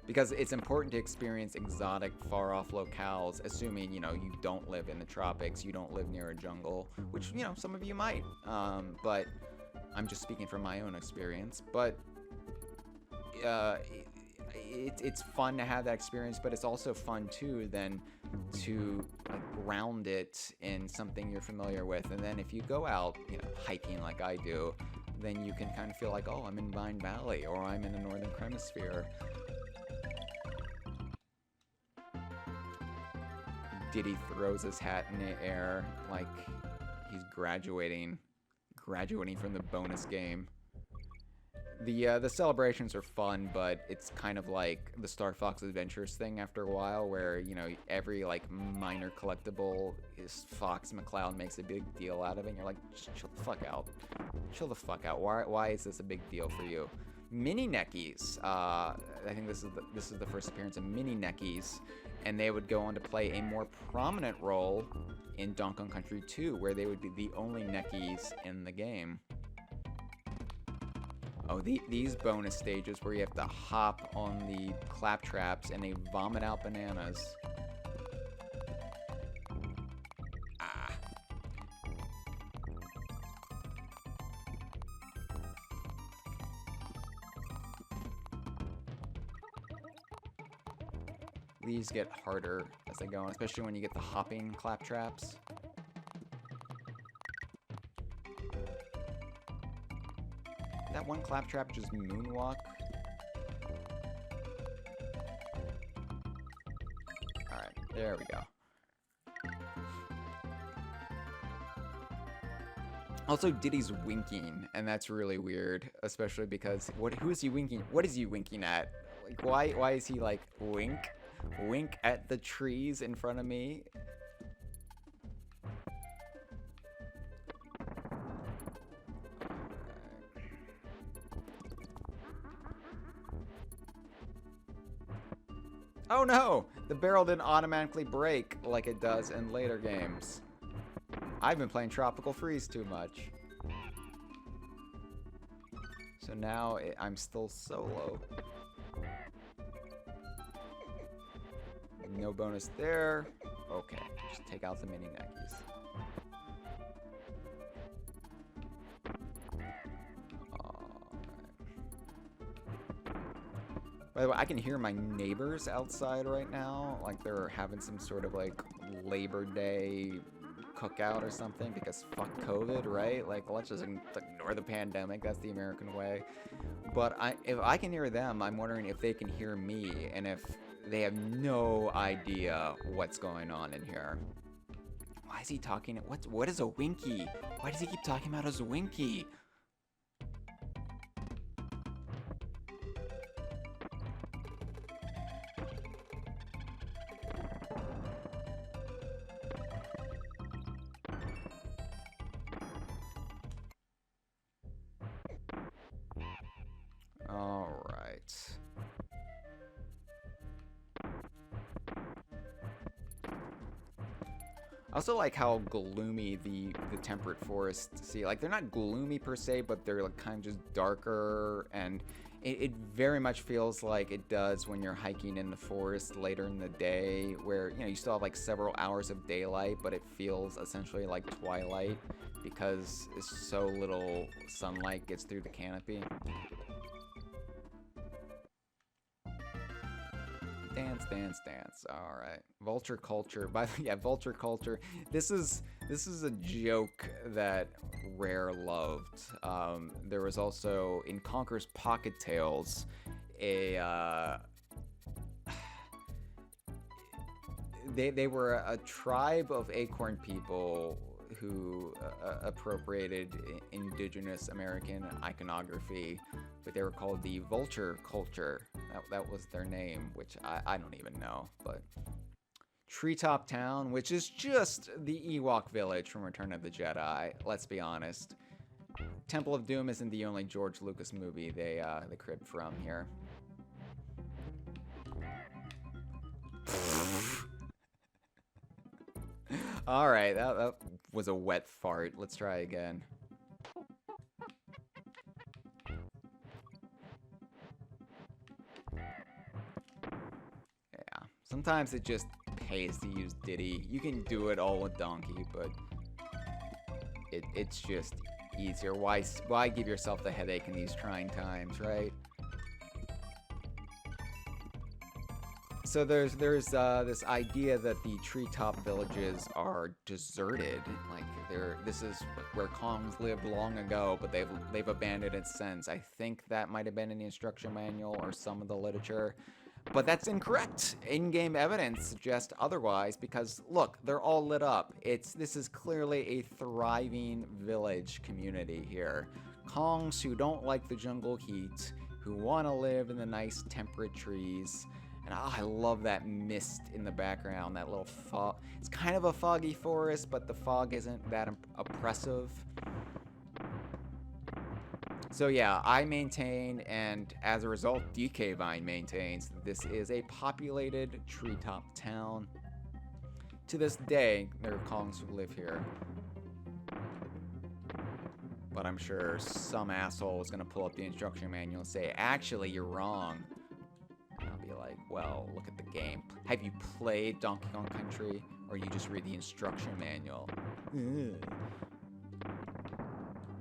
Because it's important to experience exotic, far-off locales, assuming, you know, you don't live in the tropics, you don't live near a jungle, which, you know, some of you might. But I'm just speaking from my own experience. But it's fun to have that experience, but it's also fun, too, then to like, ground it in something you're familiar with. And then if you go out, you know, hiking like I do, then you can kind of feel like, oh, I'm in Vine Valley, or I'm in the Northern Hemisphere. Diddy throws his hat in the air like he's graduating from the bonus game. The celebrations are fun, but it's kind of like the Star Fox Adventures thing after a while, where, you know, every like minor collectible is Fox McCloud makes a big deal out of it, and you're like, chill the fuck out. Chill the fuck out. Why is this a big deal for you? Mini Neckies. I think this is the first appearance of Mini Neckies, and they would go on to play a more prominent role in Donkey Kong Country 2, where they would be the only Neckies in the game. Oh, these bonus stages where you have to hop on the claptraps and they vomit out bananas. Ah. These get harder as they go on, especially when you get the hopping claptraps. That one claptrap just moonwalk. Alright, there we go. Also, Diddy's winking, and that's really weird, especially because who is he winking? What is he winking at? Like, why is he like wink at the trees in front of me? Oh no! The barrel didn't automatically break like it does in later games. I've been playing Tropical Freeze too much. So now I'm still solo. No bonus there. Okay, just take out the mini neckies. By the way, I can hear my neighbors outside right now, like they're having some sort of like Labor Day cookout or something, because fuck COVID, right? Like, let's just ignore the pandemic. That's the American way. But if I can hear them, I'm wondering if they can hear me, and if they have no idea what's going on in here. Why is he talking? What is a winky? Why does he keep talking about as a winky? I also like how gloomy the temperate forests see. Like, they're not gloomy per se, but they're like kind of just darker, and it very much feels like it does when you're hiking in the forest later in the day, where, you know, you still have like several hours of daylight, but it feels essentially like twilight because so little sunlight gets through the canopy. Dance, dance, dance. All right. Vulture culture. Yeah, vulture culture. This is a joke that Rare loved. There was also in Conker's Pocket Tales a they were a tribe of acorn people who appropriated indigenous American iconography, but they were called the Vulture Culture. That was their name, which I don't even know. But Treetop Town, which is just the Ewok village from Return of the Jedi, let's be honest. Temple of Doom isn't the only George Lucas movie they cribbed from here. Alright, that was a wet fart. Let's try again. Sometimes it just pays to use Diddy. You can do it all with Donkey, but it's just easier. Why give yourself the headache in these trying times, right? So there's this idea that the treetop villages are deserted, like this is where Kongs lived long ago, but they've abandoned it since. I think that might have been in the instruction manual or some of the literature, but that's incorrect. In-game evidence suggests otherwise because look, they're all lit up. This is clearly a thriving village community here. Kongs who don't like the jungle heat, who want to live in the nice temperate trees. And I love that mist in the background, that little fog. It's kind of a foggy forest, but the fog isn't that oppressive. So yeah, I maintain, and as a result, DK Vine maintains, that this is a populated treetop town. To this day, there are Kongs who live here. But I'm sure some asshole is going to pull up the instruction manual and say, actually, you're wrong. And I'll be like, well, look at the game. Have you played Donkey Kong Country, or you just read the instruction manual?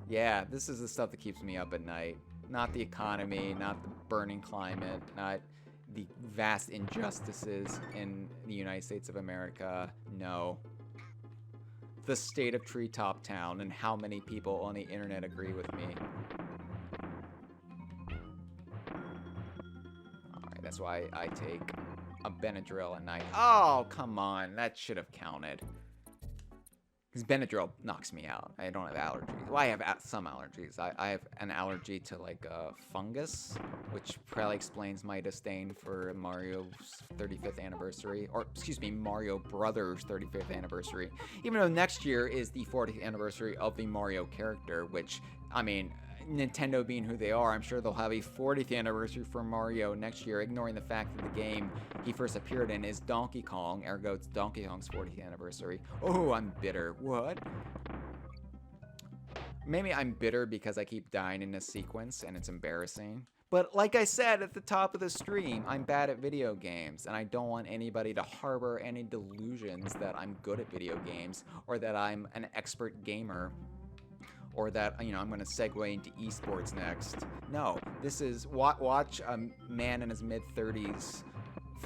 Yeah, this is the stuff that keeps me up at night. Not the economy, not the burning climate, not the vast injustices in the United States of America. No. The state of Treetop Town and how many people on the internet agree with me. Alright, that's why I take a Benadryl at night. Oh, come on. That should have counted. Because Benadryl knocks me out. I don't have allergies. Well, I have some allergies. I have an allergy to, like, fungus, which probably explains my disdain for Mario's 35th anniversary. Or, excuse me, Mario Brothers' 35th anniversary. Even though next year is the 40th anniversary of the Mario character, which, I mean, Nintendo being who they are, I'm sure they'll have a 40th anniversary for Mario next year, ignoring the fact that the game he first appeared in is Donkey Kong, ergo it's Donkey Kong's 40th anniversary. Oh, I'm bitter. What? Maybe I'm bitter because I keep dying in this sequence and it's embarrassing. But like I said at the top of the stream, I'm bad at video games, and I don't want anybody to harbor any delusions that I'm good at video games or that I'm an expert gamer. Or that, you know, I'm going to segue into esports next. No, this is, watch a man in his mid-30s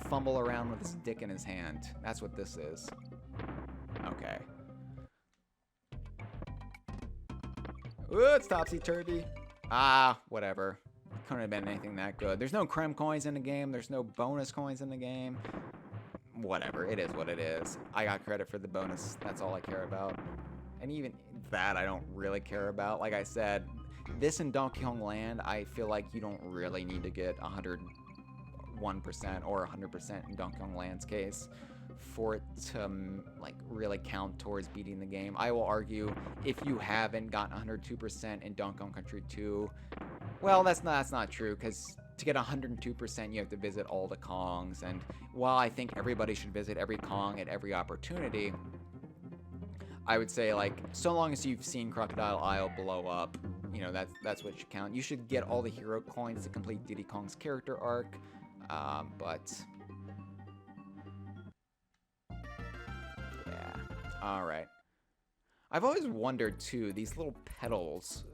fumble around with his dick in his hand. That's what this is. Okay. Ooh, it's topsy-turvy. Ah, whatever. Couldn't have been anything that good. There's no Krem coins in the game. There's no bonus coins in the game. Whatever, it is what it is. I got credit for the bonus. That's all I care about. And even that I don't really care about. Like I said, this in Donkey Kong Land, I feel like you don't really need to get 101% or 100% in Donkey Kong Land's case for it to like really count towards beating the game. I will argue if you haven't gotten 102% in Donkey Kong Country 2, well, that's not true, because to get 102%, you have to visit all the Kongs. And while I think everybody should visit every Kong at every opportunity, I would say, like, so long as you've seen Crocodile Isle blow up, you know, that's what should count. You should get all the hero coins to complete Diddy Kong's character arc, but yeah, all right. I've always wondered, too, these little petals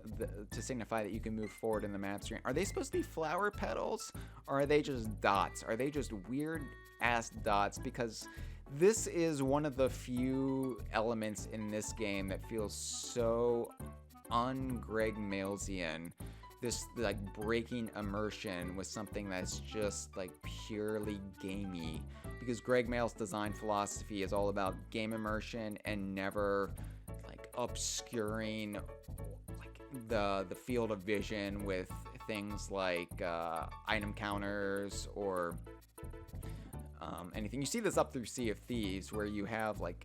to signify that you can move forward in the map screen, are they supposed to be flower petals, or are they just dots? Are they just weird-ass dots? Because this is one of the few elements in this game that feels so un-Greg Malesian. This, like, breaking immersion with something that's just, like, purely gamey. Because Greg Mail's design philosophy is all about game immersion and never, like, obscuring, like, the field of vision with things like item counters or anything. You see this up through Sea of Thieves, where you have like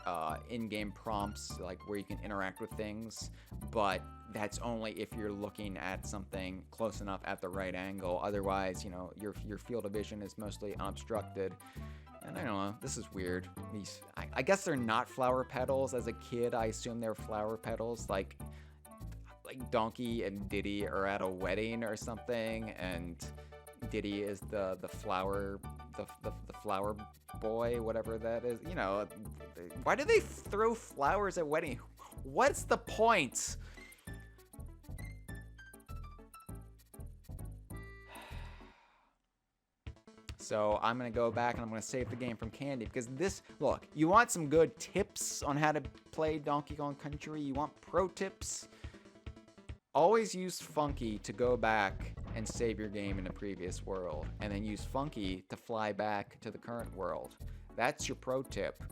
in-game prompts, like where you can interact with things, but that's only if you're looking at something close enough at the right angle. Otherwise, you know, your field of vision is mostly unobstructed. And I don't know, this is weird. I guess they're not flower petals. As a kid, I assumed they're flower petals, like Donkey and Diddy are at a wedding or something, and Diddy is the flower the flower boy, whatever that is. You know, why do they throw flowers at wedding? What's the point? So I'm going to go back and I'm going to save the game from Candy because this, look, you want some good tips on how to play Donkey Kong Country. You want pro tips. Always use Funky to go back and save your game in a previous world. And then use Funky to fly back to the current world. That's your pro tip.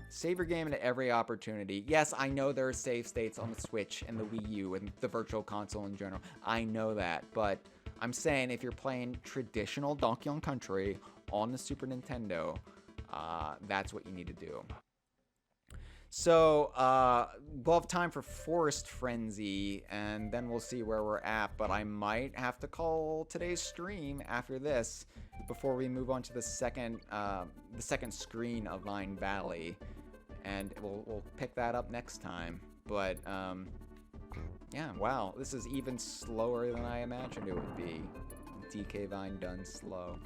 Save your game at every opportunity. Yes, I know there are save states on the Switch and the Wii U and the Virtual Console in general. I know that, but I'm saying if you're playing traditional Donkey Kong Country on the Super Nintendo, that's what you need to do. So, we'll have time for Forest Frenzy, and then we'll see where we're at, but I might have to call today's stream after this before we move on to the second screen of Vine Valley, and we'll pick that up next time. But, yeah, wow, this is even slower than I imagined it would be. DK Vine done slow.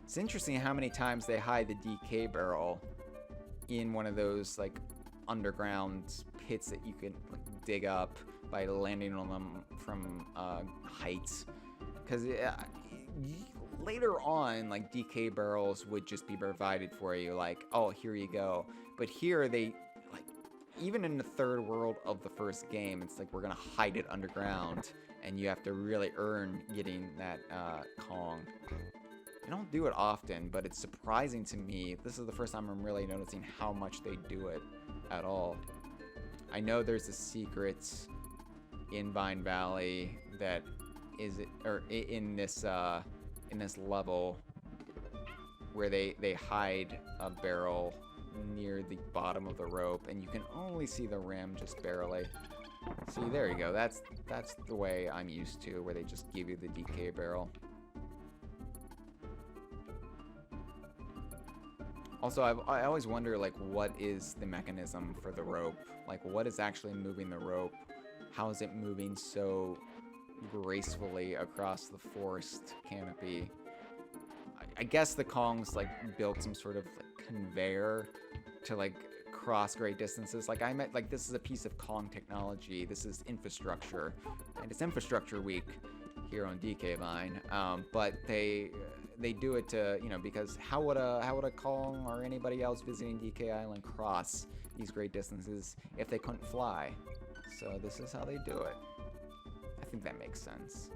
It's interesting how many times they hide the DK barrel in one of those like underground pits that you can like, dig up by landing on them from heights. Because later on, like DK barrels would just be provided for you, like, oh, here you go. But here they, like, even in the third world of the first game, it's like we're gonna hide it underground, and you have to really earn getting that Kong. I don't do it often, but it's surprising to me. This is the first time I'm really noticing how much they do it at all. I know there's a secret in Vine Valley that is, or in this level where they hide a barrel near the bottom of the rope, and you can only see the rim just barely. See, there you go. That's the way I'm used to, where they just give you the DK barrel. Also, I always wonder, like, what is the mechanism for the rope? Like, what is actually moving the rope? How is it moving so gracefully across the forest canopy? I guess the Kongs, like, built some sort of like, conveyor to, like, cross great distances. Like, I meant, like, this is a piece of Kong technology. This is infrastructure. And it's infrastructure week here on DK Vine. But they do it to, you know, because how would a Kong or anybody else visiting DK Island cross these great distances if they couldn't fly? So this is how they do it. I think that makes sense.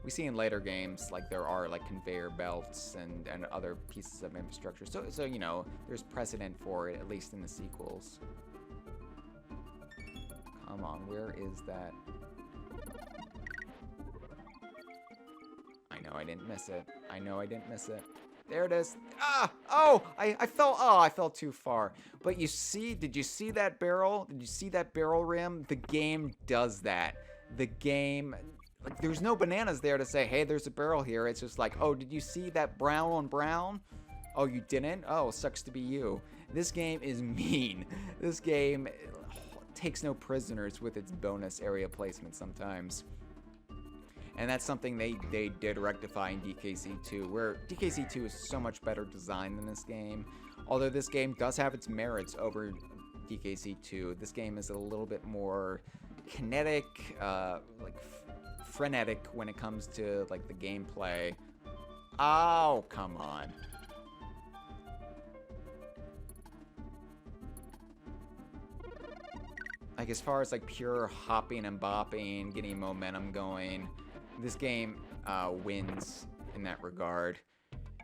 We see in later games, like, there are, like, conveyor belts and other pieces of infrastructure. So, you know, there's precedent for it, at least in the sequels. Come on, where is that? I know I didn't miss it. I know I didn't miss it. There it is. Ah! Oh! I fell too far. But you see, did you see that barrel? Did you see that barrel rim? The game does that. The game, like, there's no bananas there to say, hey, there's a barrel here. It's just like, oh, did you see that brown on brown? Oh, you didn't? Oh, sucks to be you. This game is mean. This game takes no prisoners with its bonus area placement sometimes. And that's something they did rectify in DKC 2, where DKC 2 is so much better designed than this game. Although this game does have its merits over DKC 2. This game is a little bit more kinetic, like frenetic when it comes to like the gameplay. Oh, come on. Like, as far as like pure hopping and bopping, getting momentum going, this game wins in that regard.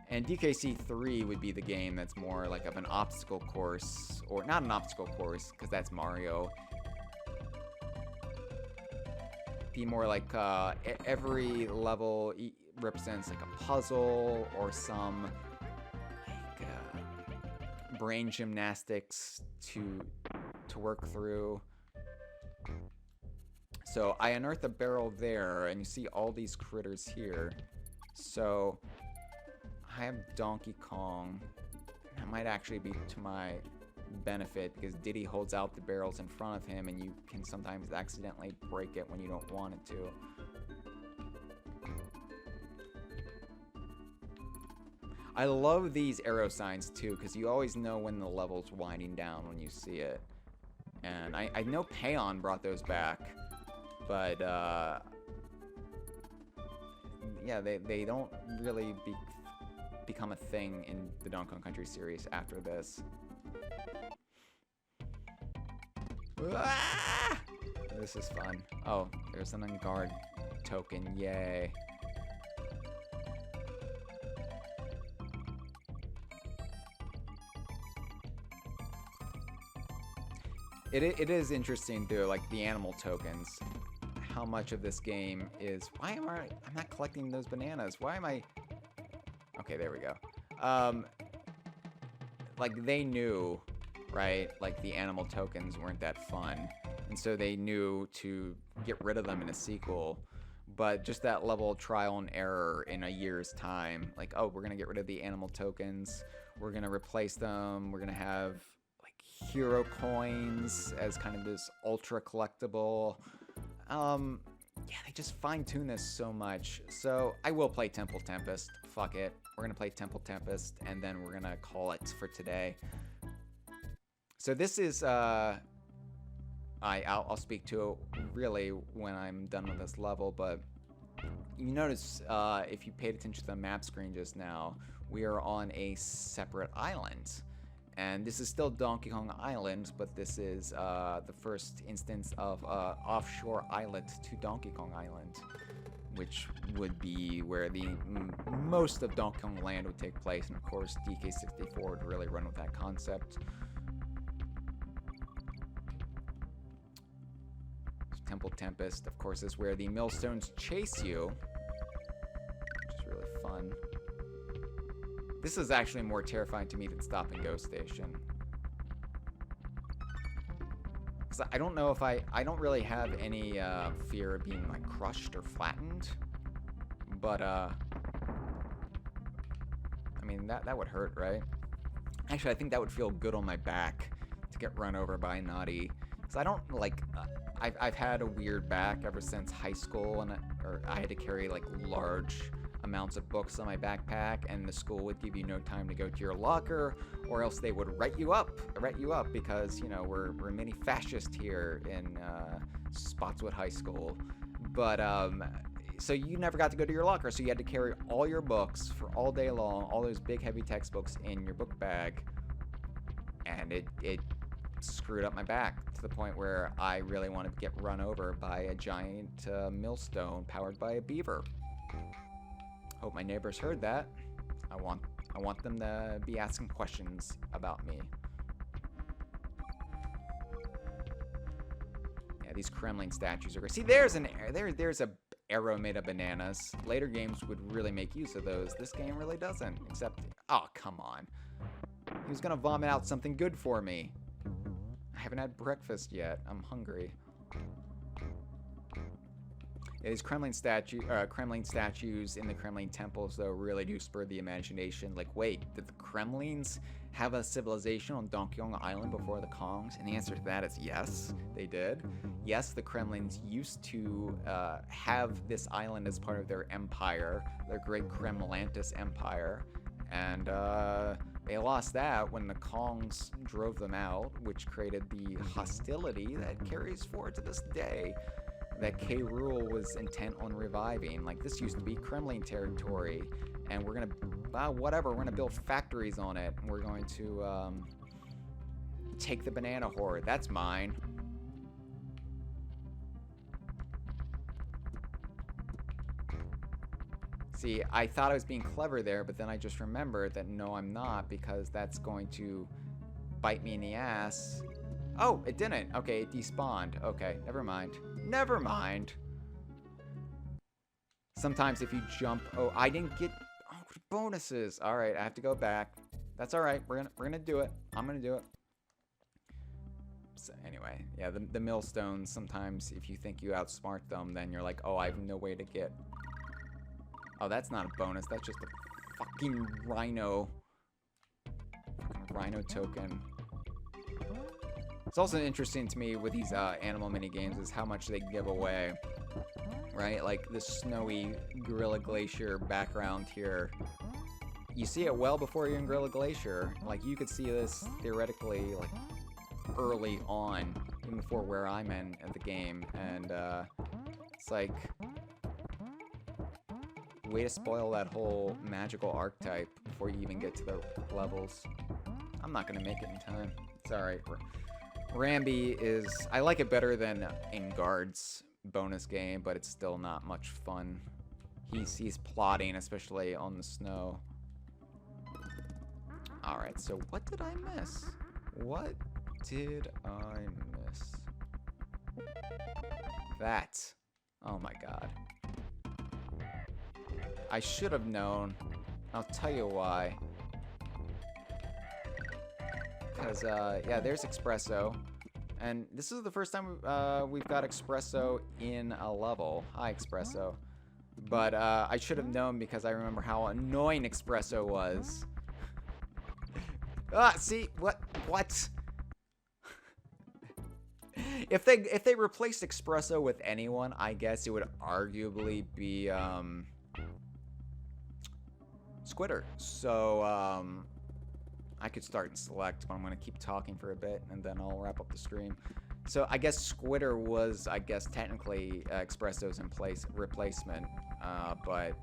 And DKC 3 would be the game that's more like of an obstacle course, or not an obstacle course, because that's Mario. Be more like every level represents like a puzzle or some like brain gymnastics to work through. So I unearthed a barrel there, and you see all these critters here. So I have Donkey Kong. That might actually be to my benefit because Diddy holds out the barrels in front of him and you can sometimes accidentally break it when you don't want it to. I love these arrow signs too because you always know when the level's winding down when you see it. And I know Payon brought those back, but yeah, they don't really become a thing in the Donkey Kong Country series after this. Ah! This is fun. Oh, there's an unguard token. Yay. It is interesting too, like the animal tokens. How much of this game is... Why am I'm not collecting those bananas? Why am I... Okay, there we go. Like they knew, right? Like the animal tokens weren't that fun. And so they knew to get rid of them in a sequel. But just that level of trial and error in a year's time. Like, oh, we're going to get rid of the animal tokens. We're going to replace them. We're going to have hero coins as kind of this ultra collectible. Yeah, they just fine-tune this so much. So I will play Temple Tempest. Fuck it. We're gonna play Temple Tempest and then we're gonna call it for today. So this is I'll speak to it really when I'm done with this level, but you notice if you paid attention to the map screen just now, we are on a separate island. And this is still Donkey Kong Island, but this is the first instance of offshore islet to Donkey Kong Island, which would be where the most of Donkey Kong Land would take place. And of course, DK64 would really run with that concept. Temple Tempest, of course, is where the millstones chase you, which is really fun. This is actually more terrifying to me than Stop and Go Station. Because I don't know if I don't really have any fear of being like crushed or flattened. But I mean that would hurt, right? Actually, I think that would feel good on my back to get run over by Naughty. Because I don't like I've had a weird back ever since high school, and I had to carry like large amounts of books on my backpack, and the school would give you no time to go to your locker, or else they would write you up because, you know, we're mini fascist here in Spotswood High School. But so you never got to go to your locker, so you had to carry all your books for all day long, all those big heavy textbooks in your book bag, and it screwed up my back to the point where I really wanted to get run over by a giant millstone powered by a beaver. Hope my neighbors heard that. I want them to be asking questions about me. Yeah, these Kremlin statues are great. See, there's a arrow made of bananas. Later games would really make use of those. This game really doesn't. Except, oh come on, he was gonna vomit out something good for me. I haven't had breakfast yet. I'm hungry. Yeah, these Kremlin statues in the Kremlin temples, though, really do spur the imagination. Like, wait, did the Kremlins have a civilization on Donkey Kong Island before the Kongs? And the answer to that is yes, they did. Yes, the Kremlins used to have this island as part of their empire, their great Kremlantis empire. And they lost that when the Kongs drove them out, which created the hostility that carries forward to this day, that K. Rool was intent on reviving. Like, this used to be Kremlin territory, and we're gonna, whatever, we're gonna build factories on it, and we're going to take the banana horde. That's mine. See, I thought I was being clever there, but then I just remembered that no, I'm not, because that's going to bite me in the ass. Oh, it didn't. Okay, it despawned. Okay, never mind. Never mind. Sometimes if you jump... Oh, I didn't get bonuses. All right, I have to go back. That's all right. We're gonna do it. I'm gonna do it. So anyway, yeah, the millstones, sometimes if you think you outsmart them, then you're like, oh, I have no way to get... Oh, that's not a bonus. That's just a fucking rhino. Rhino token. It's also interesting to me with these animal mini games is how much they give away, right? Like the snowy Gorilla Glacier background here. You see it well before you're in Gorilla Glacier. Like you could see this theoretically like early on, even before where I'm in the game, and it's like way to spoil that whole magical archetype before you even get to the levels. I'm not gonna make it in time. It's alright. Rambi is... I like it better than Ingard's bonus game, but it's still not much fun. He's plotting, especially on the snow. Alright, so what did I miss? What did I miss? That. Oh my god. I should have known. I'll tell you why. Because, yeah, there's Espresso. And this is the first time we've got Espresso in a level. Hi, Espresso. But I should have known because I remember how annoying Espresso was. Ah, see? What? If they replaced Espresso with anyone, I guess it would arguably be Squitter. So I could start and select, but I'm gonna keep talking for a bit and then I'll wrap up the stream. So I guess Squitter was, I guess, technically Espresso's replacement, but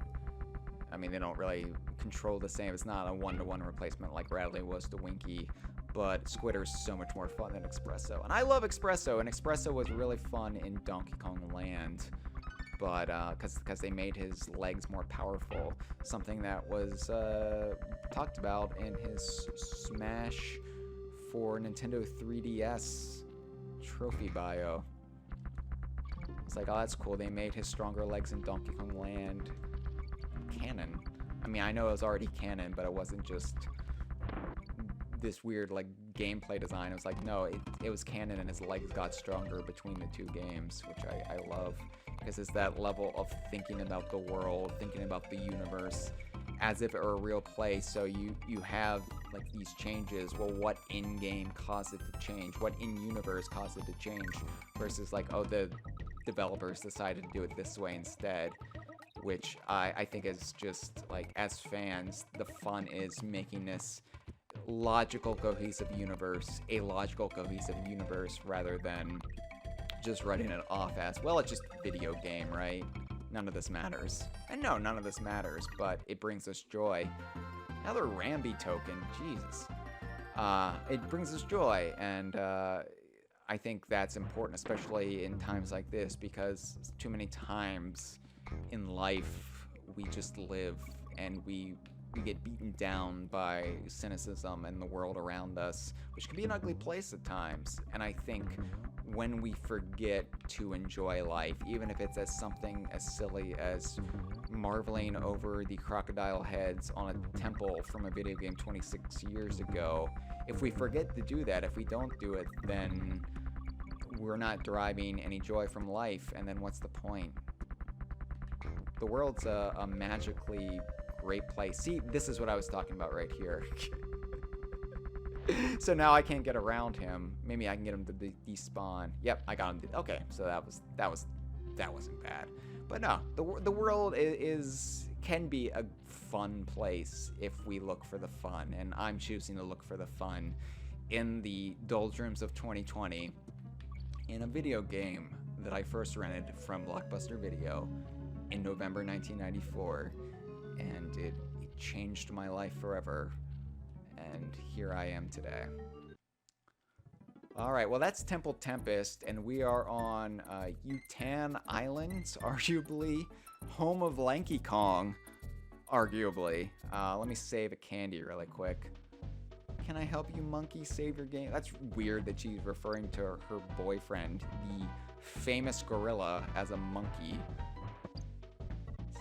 I mean they don't really control the same. It's not a one-to-one replacement like Radley was to Winky. But Squitter's so much more fun than Espresso. And I love Espresso, and Espresso was really fun in Donkey Kong Land. But, because they made his legs more powerful. Something that was talked about in his Smash for Nintendo 3DS trophy bio. It's like, oh, that's cool. They made his stronger legs in Donkey Kong Land canon. I mean, I know it was already canon, but it wasn't just this weird like gameplay design. It was like, no, it was canon and his legs got stronger between the two games, which I love, because it's that level of thinking about the world, thinking about the universe as if it were a real place. So you have like these changes. Well, what in-game caused it to change? What in-universe caused it to change? Versus like, oh, the developers decided to do it this way instead, which I think is just like, as fans, the fun is making this logical cohesive universe a logical cohesive universe rather than just writing it off as, well, it's just a video game, right? None of this matters. And no, none of this matters, but it brings us joy. Another Rambi token, Jesus. It brings us joy, and I think that's important, especially in times like this, because too many times in life we just live and we get beaten down by cynicism and the world around us, which can be an ugly place at times. And I think when we forget to enjoy life, even if it's as something as silly as marveling over the crocodile heads on a temple from a video game 26 years ago, if we forget to do that, if we don't do it, then we're not deriving any joy from life, and then what's the point? The world's a magically great place. See, this is what I was talking about right here. So now I can't get around him. Maybe I can get him to despawn. Yep, I got him. Okay, so that wasn't bad. But no, the world can be a fun place if we look for the fun, and I'm choosing to look for the fun in the doldrums of 2020 in a video game that I first rented from Blockbuster Video in November 1994, and it changed my life forever, and here I am today. Alright, well that's Temple Tempest, and we are on Yutan Islands, arguably home of Lanky Kong, arguably. Let me save a candy really quick. Can I help you, monkey? Save your game. That's weird that she's referring to her boyfriend, the famous gorilla, as a monkey.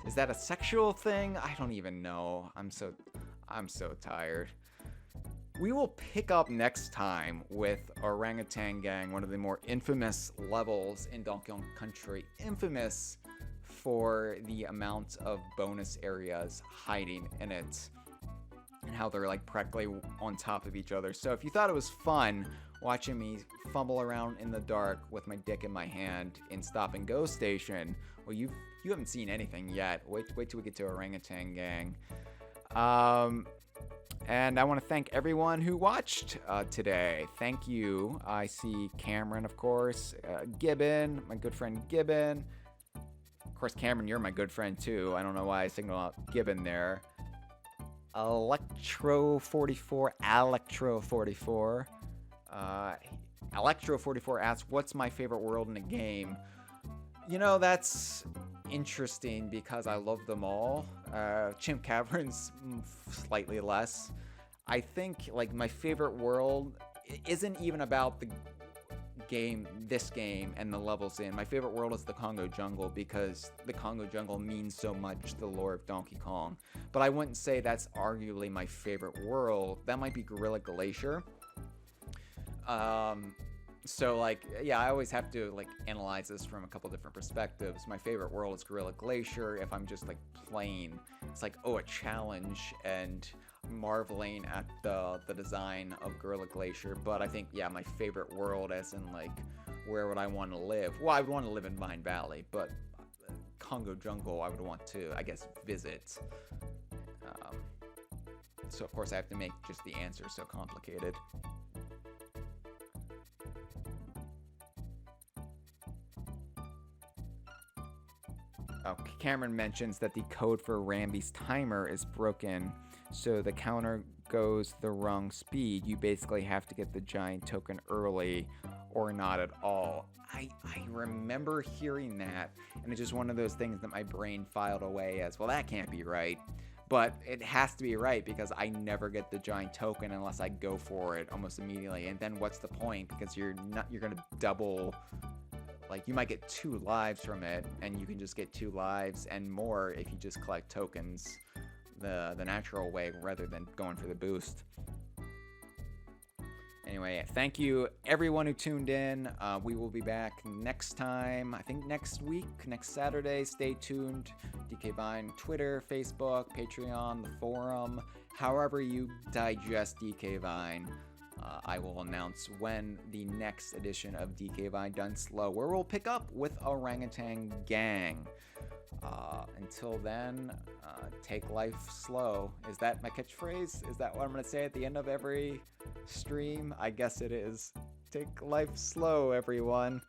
Is that a sexual thing? I don't even know. I'm so tired. We will pick up next time with Orangutan Gang, one of the more infamous levels in Donkey Kong Country. Infamous for the amount of bonus areas hiding in it and how they're like practically on top of each other. So if you thought it was fun watching me fumble around in the dark with my dick in my hand in Stop and Go Station, well, you haven't seen anything yet. Wait till we get to Orangutan Gang. And I want to thank everyone who watched today. Thank you. I see Cameron, of course, Gibbon, my good friend Gibbon. Of course, Cameron, you're my good friend too. I don't know why I signaled out Gibbon there. Electro44 Electro44 asks, what's my favorite world in the game? You know, that's interesting because I love them all. Chimp Caverns, slightly less. I think, like, my favorite world isn't even about this game and the levels in. My favorite world is the Congo Jungle because the Congo Jungle means so much to the lore of Donkey Kong. But I wouldn't say that's arguably my favorite world. That might be Gorilla Glacier. So, like, yeah, I always have to, like, analyze this from a couple different perspectives. My favorite world is Gorilla Glacier. If I'm just, like, playing, it's like, oh, a challenge and marveling at the design of Gorilla Glacier. But I think, yeah, my favorite world as in, like, where would I want to live? Well, I would want to live in Vine Valley, but Congo Jungle I would want to, I guess, visit. So, of course, I have to make just the answer so complicated. Oh, Cameron mentions that the code for Ramby's timer is broken, so the counter goes the wrong speed. You basically have to get the giant token early or not at all. I remember hearing that, and it's just one of those things that my brain filed away as, well, that can't be right. But it has to be right because I never get the giant token unless I go for it almost immediately. And then what's the point? Because you're gonna double. Like, you might get 2 lives from it, and you can just get 2 lives and more if you just collect tokens the natural way rather than going for the boost. Anyway, thank you everyone who tuned in. We will be back next time, I think next week, next Saturday. Stay tuned. DK Vine, Twitter, Facebook, Patreon, the forum, however you digest DK Vine. I will announce when the next edition of DK Vine Done Slow, where we'll pick up with Orangutan Gang. Until then, take life slow. Is that my catchphrase? Is that what I'm going to say at the end of every stream? I guess it is. Take life slow, everyone.